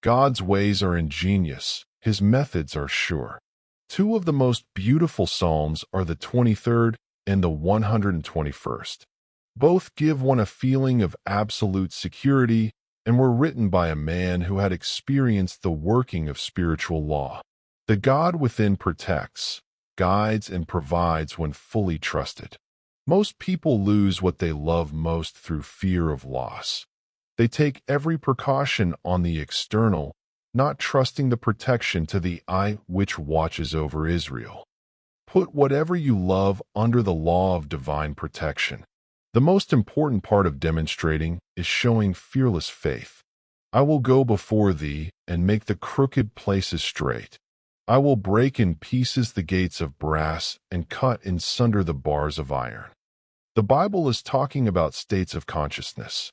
God's ways are ingenious, his methods are sure. Two of the most beautiful psalms are the 23rd and the 121st. Both give one a feeling of absolute security and were written by a man who had experienced the working of spiritual law. The God within protects, guides, and provides when fully trusted. Most people lose what they love most through fear of loss. They take every precaution on the external, not trusting the protection to the eye which watches over Israel. Put whatever you love under the law of divine protection. The most important part of demonstrating is showing fearless faith. I will go before thee and make the crooked places straight. I will break in pieces the gates of brass and cut in sunder the bars of iron. The Bible is talking about states of consciousness.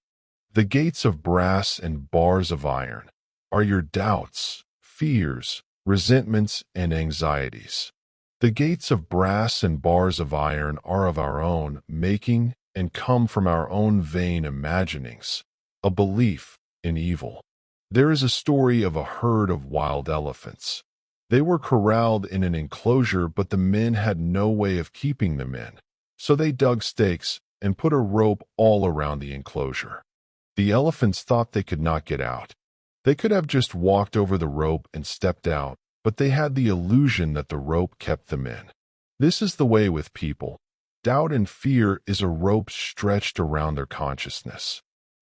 The gates of brass and bars of iron are your doubts, fears, resentments, and anxieties. The gates of brass and bars of iron are of our own making and come from our own vain imaginings, a belief in evil. There is a story of a herd of wild elephants. They were corralled in an enclosure, but the men had no way of keeping them in, so they dug stakes and put a rope all around the enclosure. The elephants thought they could not get out. They could have just walked over the rope and stepped out, but they had the illusion that the rope kept them in. This is the way with people. Doubt and fear is a rope stretched around their consciousness.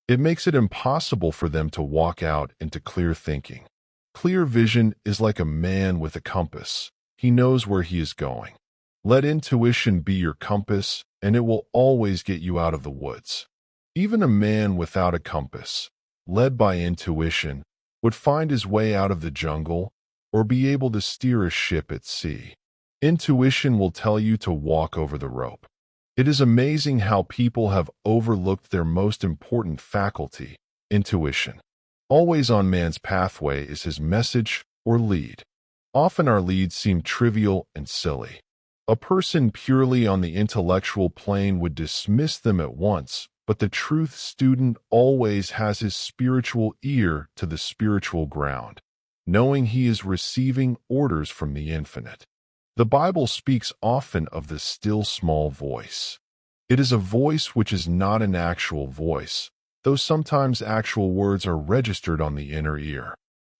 It makes it impossible for them to walk out into clear thinking. Clear vision is like a man with a compass. He knows where he is going. Let intuition be your compass, and it will always get you out of the woods. Even a man without a compass, led by intuition, would find his way out of the jungle or be able to steer a ship at sea. Intuition will tell you to walk over the rope. It is amazing how people have overlooked their most important faculty, intuition. Always on man's pathway is his message or lead. Often our leads seem trivial and silly. A person purely on the intellectual plane would dismiss them at once, but the truth student always has his spiritual ear to the spiritual ground, knowing he is receiving orders from the infinite. The Bible speaks often of the still small voice. It is a voice which is not an actual voice, though sometimes actual words are registered on the inner ear.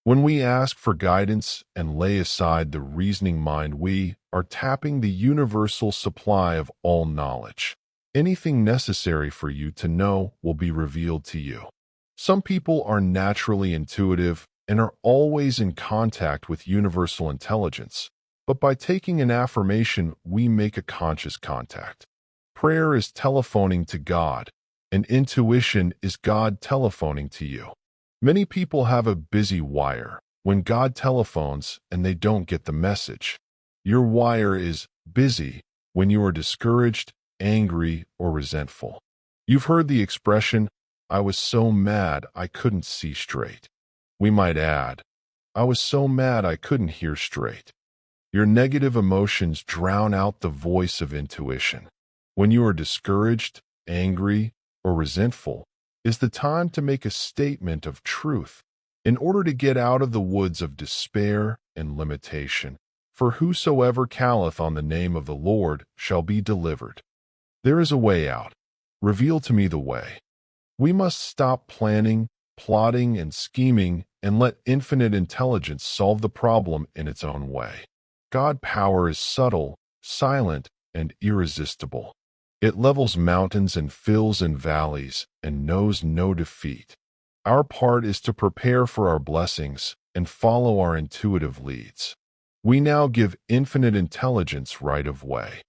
When we ask for guidance and lay aside the reasoning mind, we are tapping the universal supply of all knowledge. Anything necessary for you to know will be revealed to you. Some people are naturally intuitive and are always in contact with universal intelligence, but by taking an affirmation, we make a conscious contact. Prayer is telephoning to God, and intuition is God telephoning to you. Many people have a busy wire when God telephones and they don't get the message. Your wire is busy when you are discouraged, angry, or resentful. You've heard the expression, "I was so mad I couldn't see straight." We might add, "I was so mad I couldn't hear straight." Your negative emotions drown out the voice of intuition. When you are discouraged, angry, or resentful, is the time to make a statement of truth in order to get out of the woods of despair and limitation. For whosoever calleth on the name of the Lord shall be delivered. There is a way out. Reveal to me the way. We must stop planning, plotting, and scheming and let infinite intelligence solve the problem in its own way. God's power is subtle, silent, and irresistible. It levels mountains and fills in valleys and knows no defeat. Our part is to prepare for our blessings and follow our intuitive leads. We now give infinite intelligence right of way.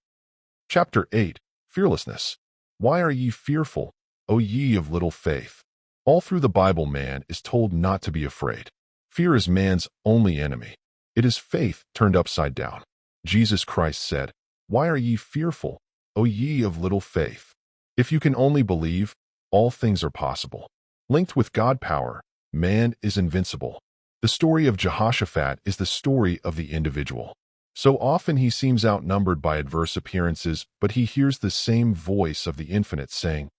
Chapter 8. Fearlessness. Why are ye fearful, O ye of little faith? All through the Bible, man is told not to be afraid. Fear is man's only enemy. It is faith turned upside down. Jesus Christ said, "Why are ye fearful, O ye of little faith?" If you can only believe, all things are possible. Linked with God power, man is invincible. The story of Jehoshaphat is the story of the individual. So often he seems outnumbered by adverse appearances, but he hears the same voice of the infinite saying,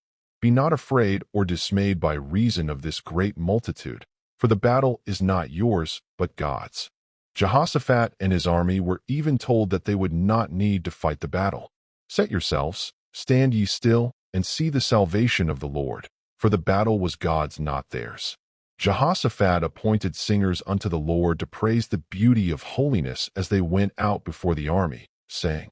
"Be not afraid or dismayed by reason of this great multitude, for the battle is not yours, but God's." Jehoshaphat and his army were even told that they would not need to fight the battle. Set yourselves, stand ye still, and see the salvation of the Lord, for the battle was God's, not theirs. Jehoshaphat appointed singers unto the Lord to praise the beauty of holiness as they went out before the army, saying,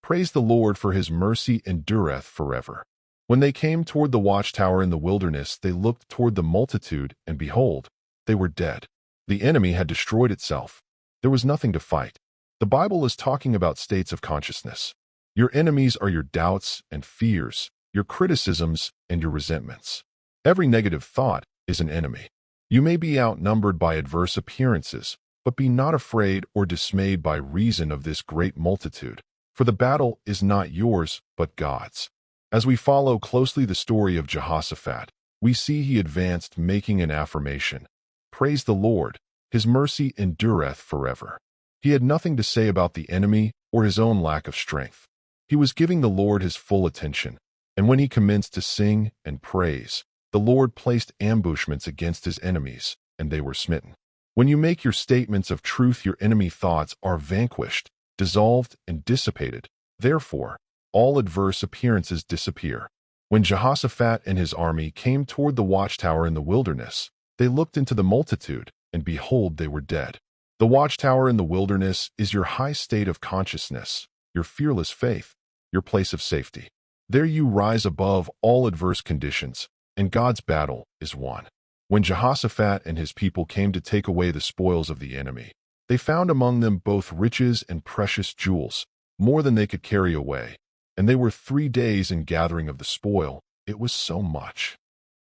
"Praise the Lord, for his mercy endureth forever." When they came toward the watchtower in the wilderness, they looked toward the multitude, and behold, they were dead. The enemy had destroyed itself. There was nothing to fight. The Bible is talking about states of consciousness. Your enemies are your doubts and fears, your criticisms and your resentments. Every negative thought is an enemy. You may be outnumbered by adverse appearances, but be not afraid or dismayed by reason of this great multitude, for the battle is not yours, but God's. As we follow closely the story of Jehoshaphat, we see he advanced making an affirmation. Praise the Lord, his mercy endureth forever. He had nothing to say about the enemy or his own lack of strength. He was giving the Lord his full attention, and when he commenced to sing and praise, the Lord placed ambushments against his enemies, and they were smitten. When you make your statements of truth, your enemy thoughts are vanquished, dissolved, and dissipated. Therefore, all adverse appearances disappear. When Jehoshaphat and his army came toward the watchtower in the wilderness, they looked into the multitude, and behold, they were dead. The watchtower in the wilderness is your high state of consciousness, your fearless faith, your place of safety. There you rise above all adverse conditions, and God's battle is won. When Jehoshaphat and his people came to take away the spoils of the enemy, they found among them both riches and precious jewels, more than they could carry away, and they were 3 days in gathering of the spoil. It was so much.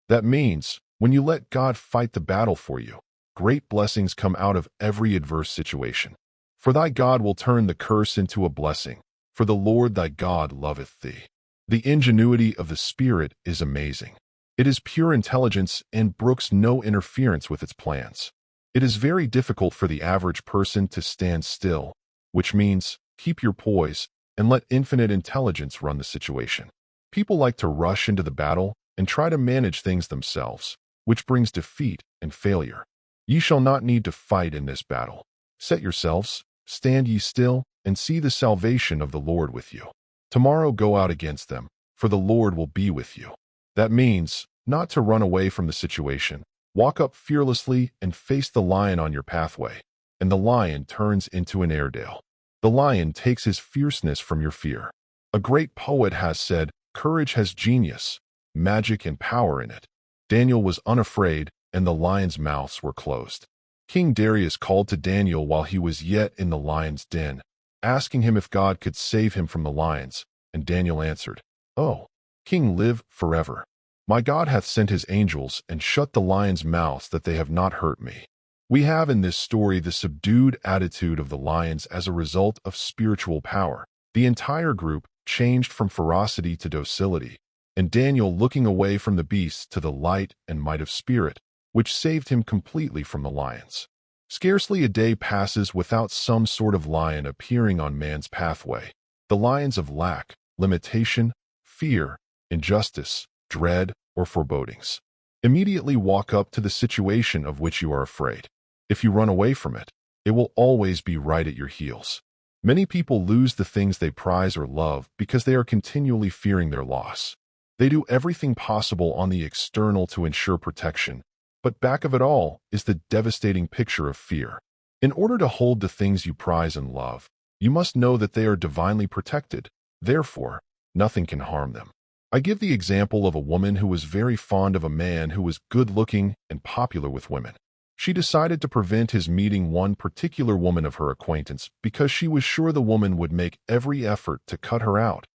That means, when you let God fight the battle for you, great blessings come out of every adverse situation. For thy God will turn the curse into a blessing, for the Lord thy God loveth thee. The ingenuity of the Spirit is amazing. It is pure intelligence and brooks no interference with its plans. It is very difficult for the average person to stand still, which means keep your poise and let infinite intelligence run the situation. People like to rush into the battle and try to manage things themselves, which brings defeat and failure. Ye shall not need to fight in this battle. Set yourselves, stand ye still, and see the salvation of the Lord with you. Tomorrow go out against them, for the Lord will be with you. That means not to run away from the situation. Walk up fearlessly and face the lion on your pathway, and the lion turns into an Airedale. The lion takes his fierceness from your fear. A great poet has said, "Courage has genius, magic and power in it." Daniel was unafraid, and the lions' mouths were closed. King Darius called to Daniel while he was yet in the lion's den, asking him if God could save him from the lions, and Daniel answered, "Oh, King, live forever. My God hath sent his angels and shut the lions' mouths that they have not hurt me." We have in this story the subdued attitude of the lions as a result of spiritual power. The entire group changed from ferocity to docility, and Daniel looking away from the beasts to the light and might of spirit, which saved him completely from the lions. Scarcely a day passes without some sort of lion appearing on man's pathway. The lions of lack, limitation, fear, injustice, dread, or forebodings. Immediately walk up to the situation of which you are afraid. If you run away from it, it will always be right at your heels. Many people lose the things they prize or love because they are continually fearing their loss. They do everything possible on the external to ensure protection, but back of it all is the devastating picture of fear. In order to hold the things you prize and love, you must know that they are divinely protected. Therefore, nothing can harm them. I give the example of a woman who was very fond of a man who was good-looking and popular with women. She decided to prevent his meeting one particular woman of her acquaintance because she was sure the woman would make every effort to cut her out,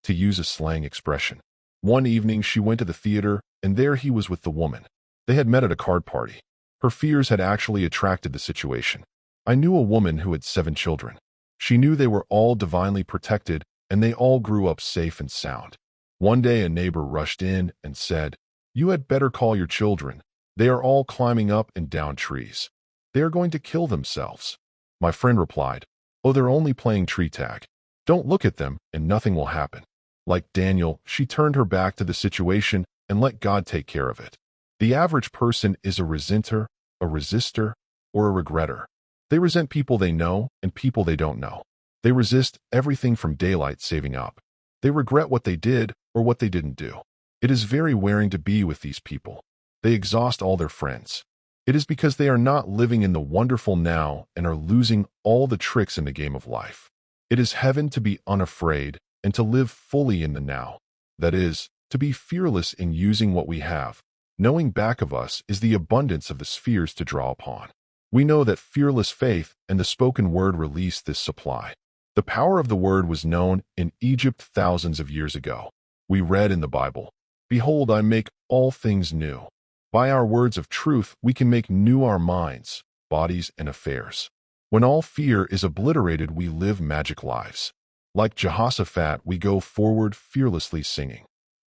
to use a slang expression. One evening she went to the theater, and there he was with the woman. They had met at a card party. Her fears had actually attracted the situation. I knew a woman who had 7 children. She knew they were all divinely protected, and they all grew up safe and sound. One day a neighbor rushed in and said, "You had better call your children. They are all climbing up and down trees. They are going to kill themselves." My friend replied, "Oh, they're only playing tree tag. Don't look at them and nothing will happen." Like Daniel, she turned her back to the situation and let God take care of it. The average person is a resenter, a resistor, or a regretter. They resent people they know and people they don't know. They resist everything from daylight saving up. They regret what they did or what they didn't do. It is very wearing to be with these people. They exhaust all their friends. It is because they are not living in the wonderful now and are losing all the tricks in the game of life. It is heaven to be unafraid and to live fully in the now. That is, to be fearless in using what we have, knowing back of us is the abundance of the spheres to draw upon. We know that fearless faith and the spoken word release this supply. The power of the word was known in Egypt thousands of years ago. We read in the Bible, "Behold, I make all things new." By our words of truth, we can make new our minds, bodies, and affairs. When all fear is obliterated, we live magic lives. Like Jehoshaphat, we go forward fearlessly singing,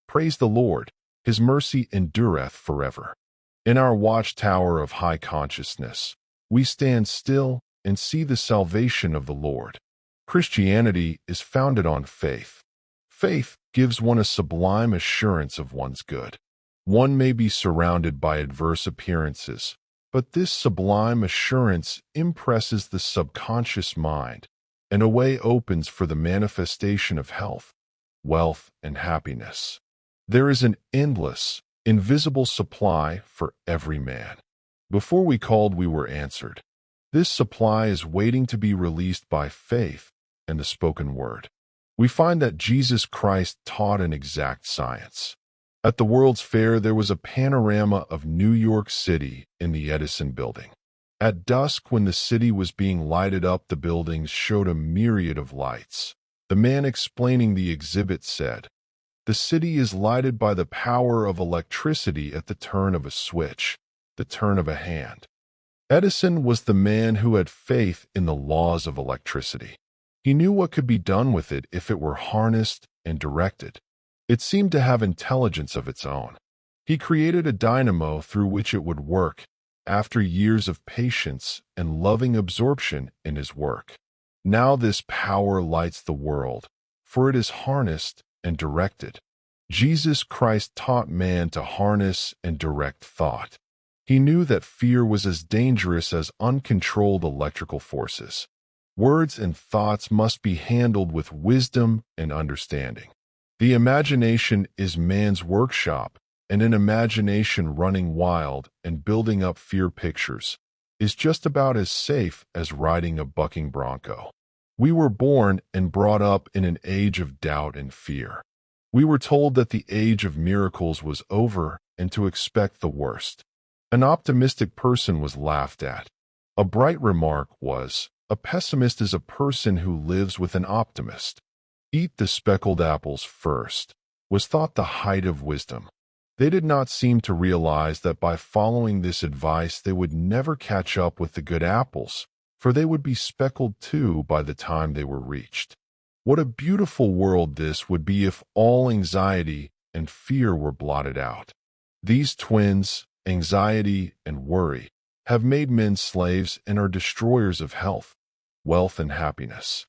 "Praise the Lord, his mercy endureth forever." In our watchtower of high consciousness, we stand still and see the salvation of the Lord. Christianity is founded on faith. Faith gives one a sublime assurance of one's good. One may be surrounded by adverse appearances, but this sublime assurance impresses the subconscious mind, and a way opens for the manifestation of health, wealth, and happiness. There is an endless, invisible supply for every man. Before we called, we were answered. This supply is waiting to be released by faith and the spoken word. We find that Jesus Christ taught an exact science. At the World's Fair, there was a panorama of New York City in the Edison building. At dusk, when the city was being lighted up, the buildings showed a myriad of lights. The man explaining the exhibit said, "The city is lighted by the power of electricity at the turn of a switch, the turn of a hand." Edison was the man who had faith in the laws of electricity. He knew what could be done with it if it were harnessed and directed. It seemed to have intelligence of its own. He created a dynamo through which it would work, after years of patience and loving absorption in his work. Now this power lights the world, for it is harnessed and directed. Jesus Christ taught man to harness and direct thought. He knew that fear was as dangerous as uncontrolled electrical forces. Words and thoughts must be handled with wisdom and understanding. The imagination is man's workshop, and an imagination running wild and building up fear pictures is just about as safe as riding a bucking bronco. We were born and brought up in an age of doubt and fear. We were told that the age of miracles was over and to expect the worst. An optimistic person was laughed at. A bright remark was, "A pessimist is a person who lives with an optimist." "Eat the speckled apples first," was thought the height of wisdom. They did not seem to realize that by following this advice they would never catch up with the good apples, for they would be speckled too by the time they were reached. What a beautiful world this would be if all anxiety and fear were blotted out. These twins, anxiety and worry, have made men slaves and are destroyers of health, wealth, and happiness.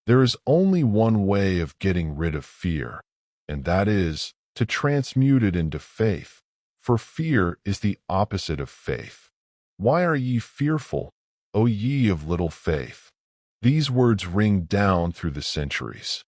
There is only one way of getting rid of fear, and that is to transmute it into faith, for fear is the opposite of faith. "Why are ye fearful, O ye of little faith?" These words ring down through the centuries.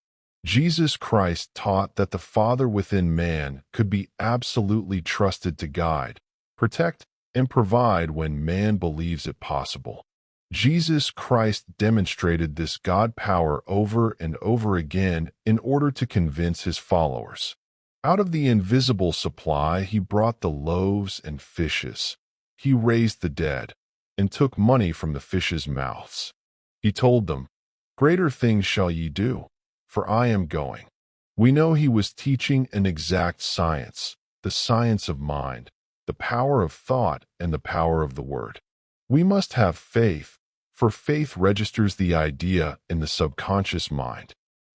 Jesus Christ taught that the Father within man could be absolutely trusted to guide, protect, and provide when man believes it possible. Jesus Christ demonstrated this God power over and over again in order to convince his followers. Out of the invisible supply he brought the loaves and fishes. He raised the dead and took money from the fishes' mouths. He told them, "Greater things shall ye do, for I am going." We know he was teaching an exact science, the science of mind, the power of thought, and the power of the word. We must have faith, for faith registers the idea in the subconscious mind.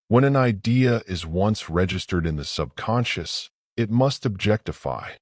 When an idea is once registered in the subconscious, it must objectify.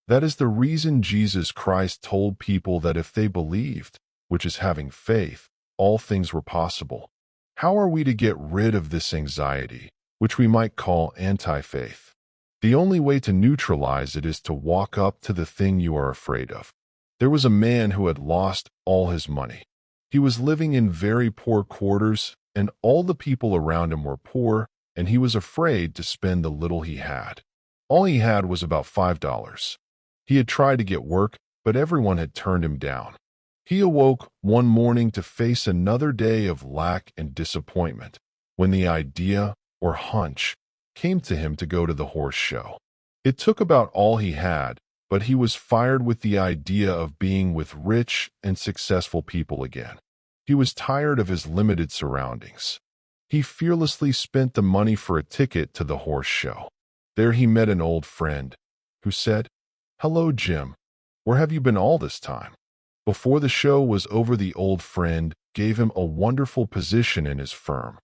That is the reason Jesus Christ told people that if they believed, which is having faith, all things were possible. How are we to get rid of this anxiety, which we might call anti-faith? The only way to neutralize it is to walk up to the thing you are afraid of. There was a man who had lost all his money. He was living in very poor quarters, and all the people around him were poor, and he was afraid to spend the little he had. All he had was about $5. He had tried to get work, but everyone had turned him down. He awoke one morning to face another day of lack and disappointment, when the idea, or hunch, came to him to go to the horse show. It took about all he had, but he was fired with the idea of being with rich and successful people again. He was tired of his limited surroundings. He fearlessly spent the money for a ticket to the horse show. There he met an old friend, who said, "Hello, Jim. Where have you been all this time?" Before the show was over, the old friend gave him a wonderful position in his firm.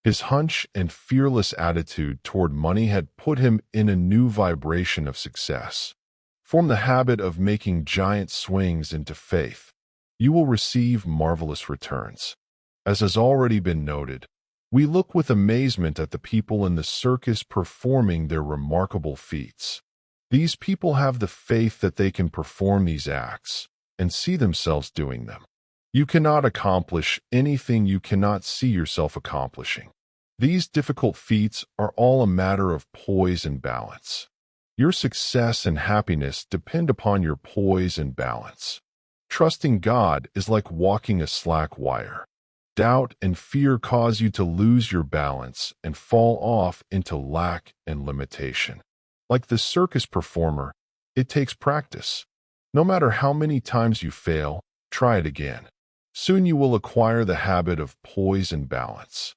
His hunch and fearless attitude toward money had put him in a new vibration of success. Form the habit of making giant swings into faith. You will receive marvelous returns. As has already been noted, we look with amazement at the people in the circus performing their remarkable feats. These people have the faith that they can perform these acts and see themselves doing them. You cannot accomplish anything you cannot see yourself accomplishing. These difficult feats are all a matter of poise and balance. Your success and happiness depend upon your poise and balance. Trusting God is like walking a slack wire. Doubt and fear cause you to lose your balance and fall off into lack and limitation. Like the circus performer, it takes practice. No matter how many times you fail, try it again. Soon you will acquire the habit of poise and balance.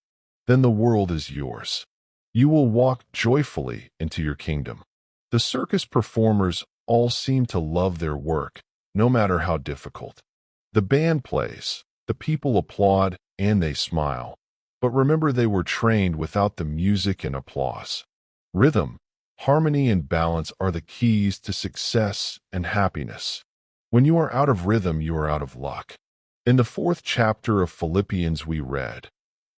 Then the world is yours. You will walk joyfully into your kingdom. The circus performers all seem to love their work, no matter how difficult. The band plays, the people applaud, and they smile. But remember, they were trained without the music and applause. Rhythm, harmony, and balance are the keys to success and happiness. When you are out of rhythm, you are out of luck. In the 4th chapter of Philippians we read,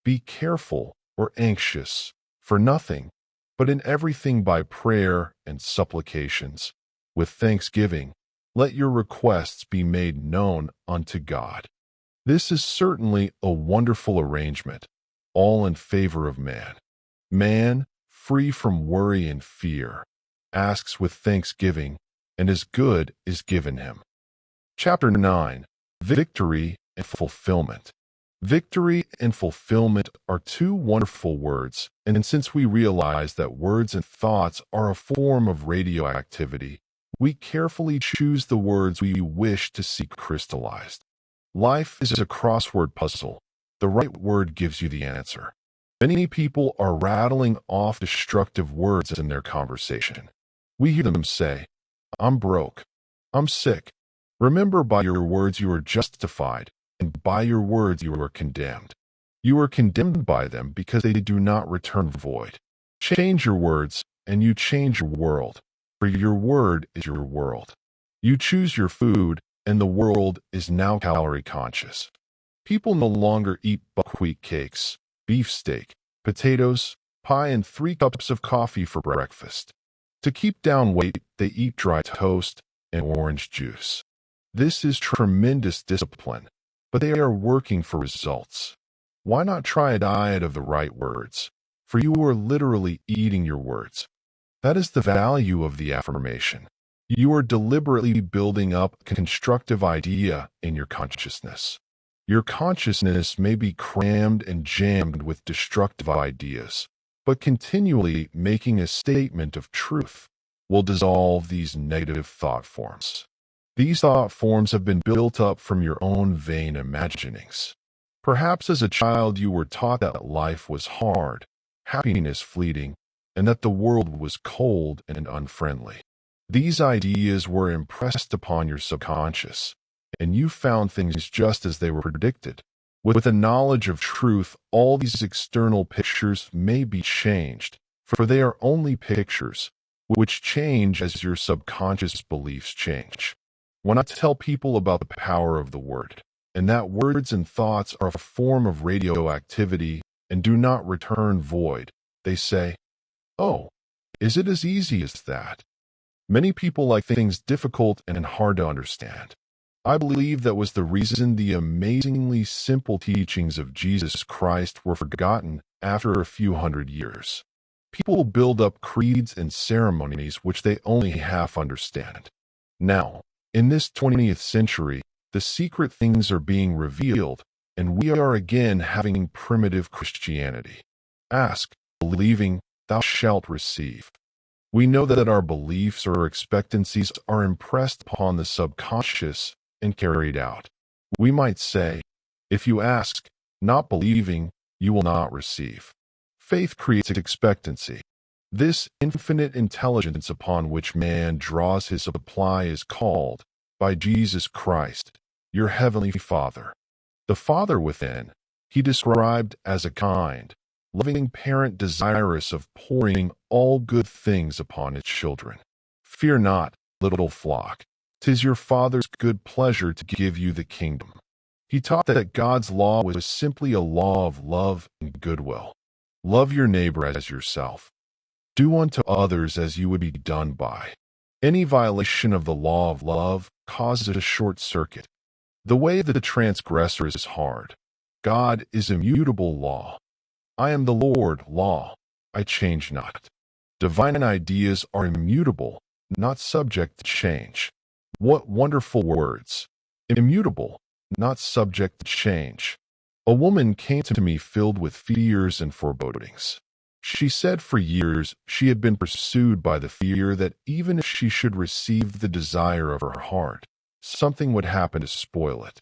"Be careful or anxious for nothing, but in everything by prayer and supplications, with thanksgiving, let your requests be made known unto God." This is certainly a wonderful arrangement, all in favor of man. Man, free from worry and fear, asks with thanksgiving, and his good is given him. Chapter 9. Victory and Fulfillment. Victory and fulfillment are two wonderful words, and since we realize that words and thoughts are a form of radioactivity, we carefully choose the words we wish to see crystallized. Life is a crossword puzzle. The right word gives you the answer. Many people are rattling off destructive words in their conversation. We hear them say, "I'm broke. I'm sick." Remember, by your words you are justified, and by your words you are condemned. You are condemned by them because they do not return void. Change your words, and you change your world, for your word is your world. You choose your food, and the world is now calorie conscious. People no longer eat buckwheat cakes, beefsteak, potatoes, pie, and 3 cups of coffee for breakfast. To keep down weight, they eat dry toast and orange juice. This is tremendous discipline, but they are working for results. Why not try a diet of the right words? For you are literally eating your words. That is the value of the affirmation. You are deliberately building up a constructive idea in your consciousness. Your consciousness may be crammed and jammed with destructive ideas, but continually making a statement of truth will dissolve these negative thought forms. These thought forms have been built up from your own vain imaginings. Perhaps as a child you were taught that life was hard, happiness fleeting, and that the world was cold and unfriendly. These ideas were impressed upon your subconscious, and you found things just as they were predicted. With a knowledge of truth, all these external pictures may be changed, for they are only pictures, which change as your subconscious beliefs change. When I tell people about the power of the word, and that words and thoughts are a form of radioactivity and do not return void, they say, "Oh, is it as easy as that?" Many people like things difficult and hard to understand. I believe that was the reason the amazingly simple teachings of Jesus Christ were forgotten after a few hundred years. People build up creeds and ceremonies which they only half understand. Now, in this 20th century, the secret things are being revealed, and we are again having primitive Christianity. Ask, believing, thou shalt receive. We know that our beliefs or expectancies are impressed upon the subconscious and carried out. We might say, if you ask, not believing, you will not receive. Faith creates expectancy. This infinite intelligence upon which man draws his supply is called, by Jesus Christ, your heavenly Father. The Father within, he described as a kind, loving parent desirous of pouring all good things upon its children. Fear not, little flock. 'Tis your Father's good pleasure to give you the kingdom. He taught that God's law was simply a law of love and goodwill. Love your neighbor as yourself. Do unto others as you would be done by. Any violation of the law of love causes a short circuit. The way of the transgressor is hard. God is immutable law. I am the Lord, law. I change not. Divine ideas are immutable, not subject to change. What wonderful words! Immutable, not subject to change. A woman came to me filled with fears and forebodings. She said for years she had been pursued by the fear that even if she should receive the desire of her heart, something would happen to spoil it.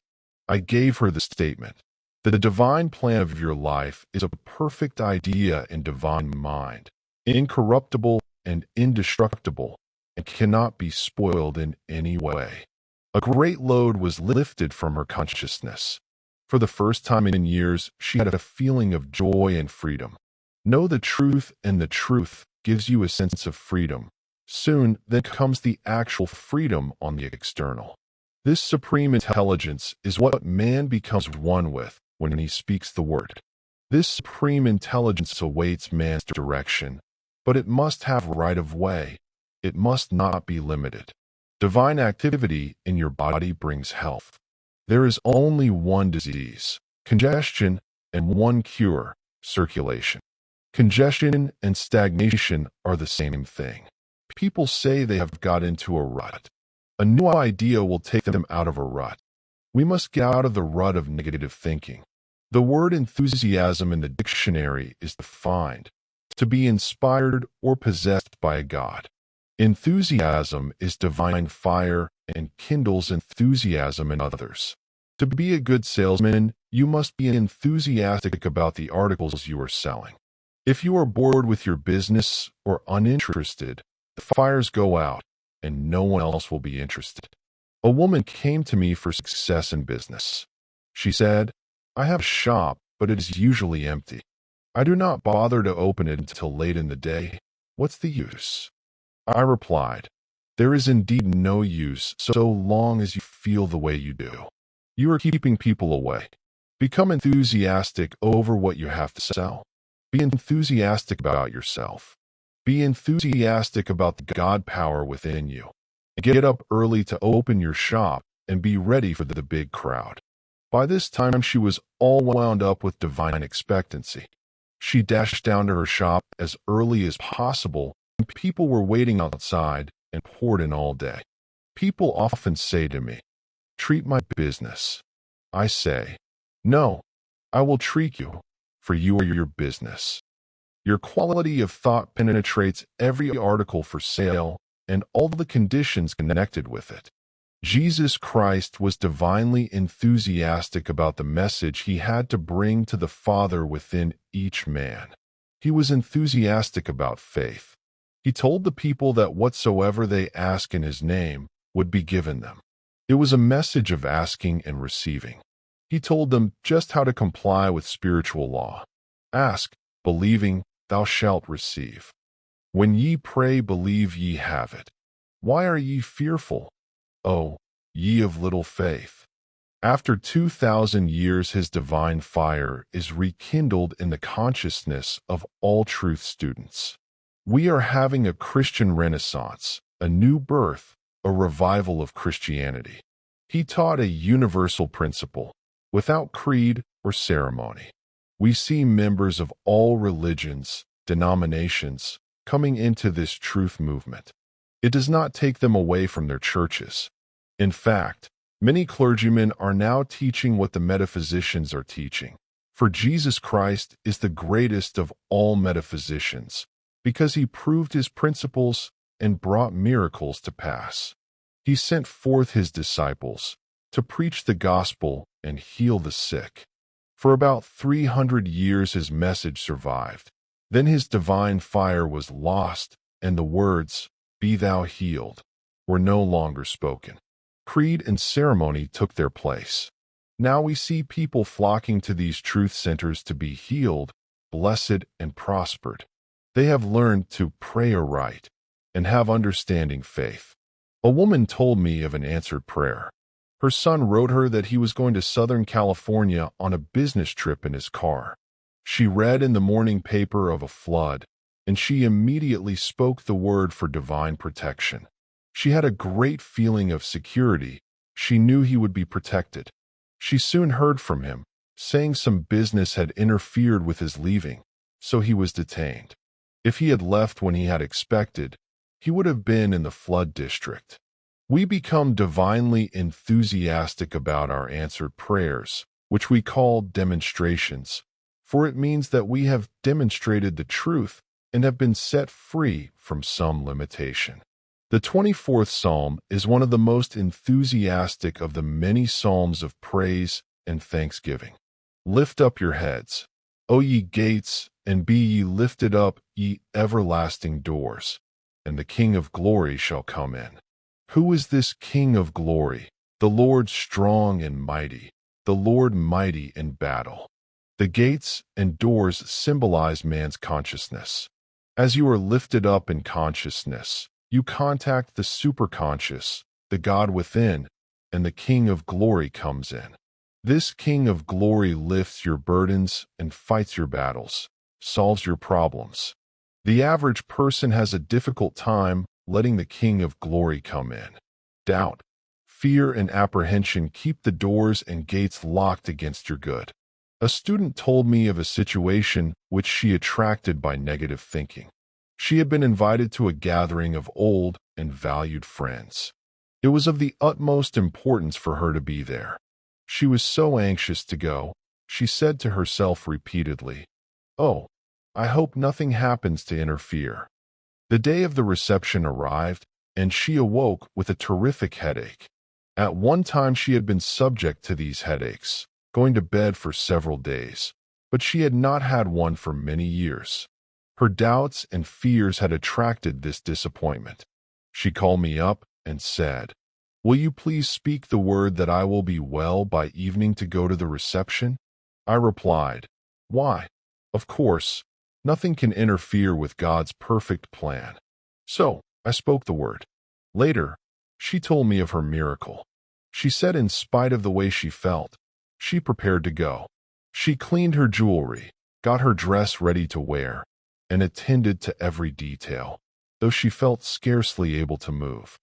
I gave her the statement. The divine plan of your life is a perfect idea in divine mind, incorruptible and indestructible, and cannot be spoiled in any way. A great load was lifted from her consciousness. For the first time in years, she had a feeling of joy and freedom. Know the truth, and the truth gives you a sense of freedom. Soon, then comes the actual freedom on the external. This supreme intelligence is what man becomes one with when he speaks the word. This supreme intelligence awaits man's direction, but it must have right of way. It must not be limited. Divine activity in your body brings health. There is only one disease, congestion, and one cure, circulation. Congestion and stagnation are the same thing. People say they have got into a rut. A new idea will take them out of a rut. We must get out of the rut of negative thinking. The word enthusiasm in the dictionary is defined to be inspired or possessed by a god. Enthusiasm is divine fire and kindles enthusiasm in others. To be a good salesman, you must be enthusiastic about the articles you are selling. If you are bored with your business or uninterested, the fires go out and no one else will be interested. A woman came to me for success in business. She said, "I have a shop, but it is usually empty. I do not bother to open it until late in the day. What's the use?" I replied, "There is indeed no use so long as you feel the way you do. You are keeping people away. Become enthusiastic over what you have to sell. Be enthusiastic about yourself. Be enthusiastic about the God power within you. Get up early to open your shop and be ready for the big crowd." By this time, she was all wound up with divine expectancy. She dashed down to her shop as early as possible, and people were waiting outside and poured in all day. People often say to me, "Treat my business." I say, "No, I will treat you, for you are your business." Your quality of thought penetrates every article for sale and all the conditions connected with it. Jesus Christ was divinely enthusiastic about the message he had to bring to the Father within each man. He was enthusiastic about faith. He told the people that whatsoever they ask in his name would be given them. It was a message of asking and receiving. He told them just how to comply with spiritual law. Ask, believing, thou shalt receive. When ye pray, believe ye have it. Why are ye fearful, O ye of little faith? After 2,000 years, his divine fire is rekindled in the consciousness of all truth students. We are having a Christian renaissance, a new birth, a revival of Christianity. He taught a universal principle, without creed or ceremony. We see members of all religions, denominations, coming into this truth movement. It does not take them away from their churches. In fact, many clergymen are now teaching what the metaphysicians are teaching. For Jesus Christ is the greatest of all metaphysicians, because he proved his principles and brought miracles to pass. He sent forth his disciples to preach the gospel and heal the sick. For about 300 years his message survived. Then his divine fire was lost, and the words, "Be thou healed," were no longer spoken. Creed and ceremony took their place. Now we see people flocking to these truth centers to be healed, blessed, and prospered. They have learned to pray aright and have understanding faith. A woman told me of an answered prayer. Her son wrote her that he was going to Southern California on a business trip in his car. She read in the morning paper of a flood, and she immediately spoke the word for divine protection. She had a great feeling of security. She knew he would be protected. She soon heard from him, saying some business had interfered with his leaving, so he was detained. If he had left when he had expected, he would have been in the flood district. We become divinely enthusiastic about our answered prayers, which we call demonstrations, for it means that we have demonstrated the truth and have been set free from some limitation. The 24th Psalm is one of the most enthusiastic of the many psalms of praise and thanksgiving. Lift up your heads, O ye gates, and be ye lifted up, ye everlasting doors, and the King of glory shall come in. Who is this King of glory? The Lord strong and mighty, the Lord mighty in battle. The gates and doors symbolize man's consciousness. As you are lifted up in consciousness, you contact the superconscious, the God within, and the King of Glory comes in. This King of Glory lifts your burdens and fights your battles, solves your problems. The average person has a difficult time letting the King of Glory come in. Doubt, fear, and apprehension keep the doors and gates locked against your good. A student told me of a situation which she attracted by negative thinking. She had been invited to a gathering of old and valued friends. It was of the utmost importance for her to be there. She was so anxious to go, she said to herself repeatedly, "Oh, I hope nothing happens to interfere." The day of the reception arrived, and she awoke with a terrific headache. At one time she had been subject to these headaches, going to bed for several days, but she had not had one for many years. Her doubts and fears had attracted this disappointment. She called me up and said, "Will you please speak the word that I will be well by evening to go to the reception?" I replied, "Why? Of course, nothing can interfere with God's perfect plan." So I spoke the word. Later, she told me of her miracle. She said in spite of the way she felt, she prepared to go. She cleaned her jewelry, got her dress ready to wear, and attended to every detail, though she felt scarcely able to move.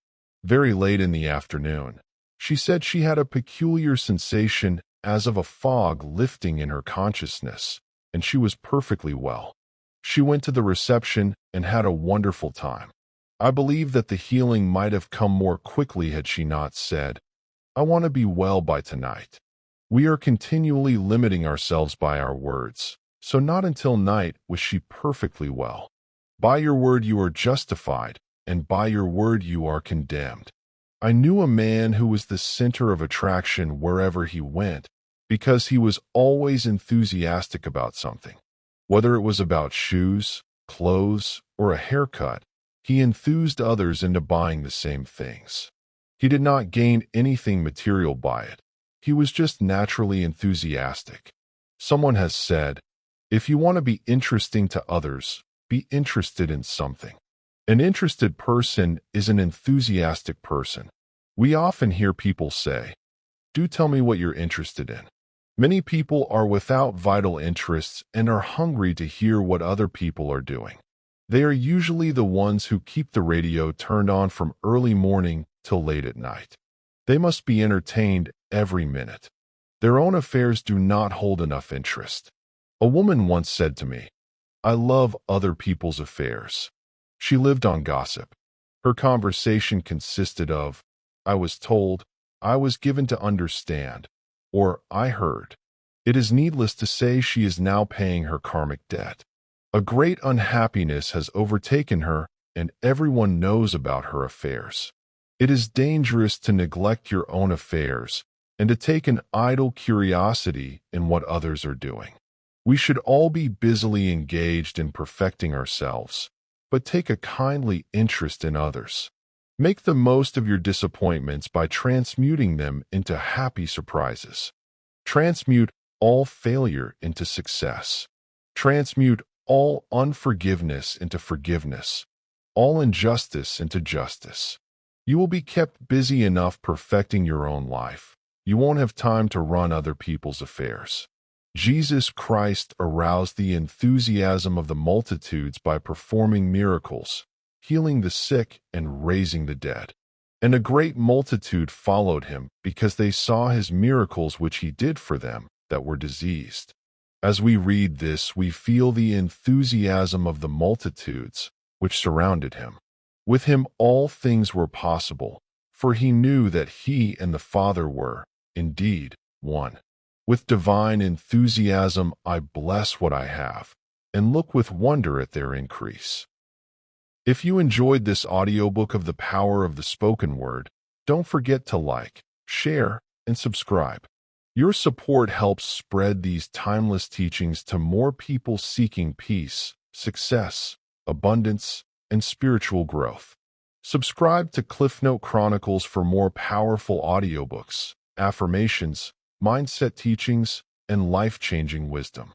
Very late in the afternoon, she said she had a peculiar sensation as of a fog lifting in her consciousness, and she was perfectly well. She went to the reception and had a wonderful time. I believe that the healing might have come more quickly had she not said, "I want to be well by tonight." We are continually limiting ourselves by our words, so not until night was she perfectly well. By your word you are justified, and by your word you are condemned. I knew a man who was the center of attraction wherever he went, because he was always enthusiastic about something. Whether it was about shoes, clothes, or a haircut, he enthused others into buying the same things. He did not gain anything material by it. He was just naturally enthusiastic. Someone has said, if you want to be interesting to others, be interested in something. An interested person is an enthusiastic person. We often hear people say, "Do tell me what you're interested in." Many people are without vital interests and are hungry to hear what other people are doing. They are usually the ones who keep the radio turned on from early morning till late at night. They must be entertained every minute. Their own affairs do not hold enough interest. A woman once said to me, "I love other people's affairs." She lived on gossip. Her conversation consisted of, "I was told," "I was given to understand," or "I heard." It is needless to say she is now paying her karmic debt. A great unhappiness has overtaken her, and everyone knows about her affairs. It is dangerous to neglect your own affairs and to take an idle curiosity in what others are doing. We should all be busily engaged in perfecting ourselves, but take a kindly interest in others. Make the most of your disappointments by transmuting them into happy surprises. Transmute all failure into success. Transmute all unforgiveness into forgiveness, all injustice into justice. You will be kept busy enough perfecting your own life. You won't have time to run other people's affairs. Jesus Christ aroused the enthusiasm of the multitudes by performing miracles, healing the sick and raising the dead. And a great multitude followed him because they saw his miracles which he did for them that were diseased. As we read this, we feel the enthusiasm of the multitudes which surrounded him. With him all things were possible, for he knew that he and the Father were, indeed, one. With divine enthusiasm I bless what I have, and look with wonder at their increase. If you enjoyed this audiobook of the power of the spoken word, don't forget to like, share, and subscribe. Your support helps spread these timeless teachings to more people seeking peace, success, abundance, and spiritual growth. Subscribe to CliffNote Chronicles for more powerful audiobooks, affirmations, mindset teachings, and life-changing wisdom.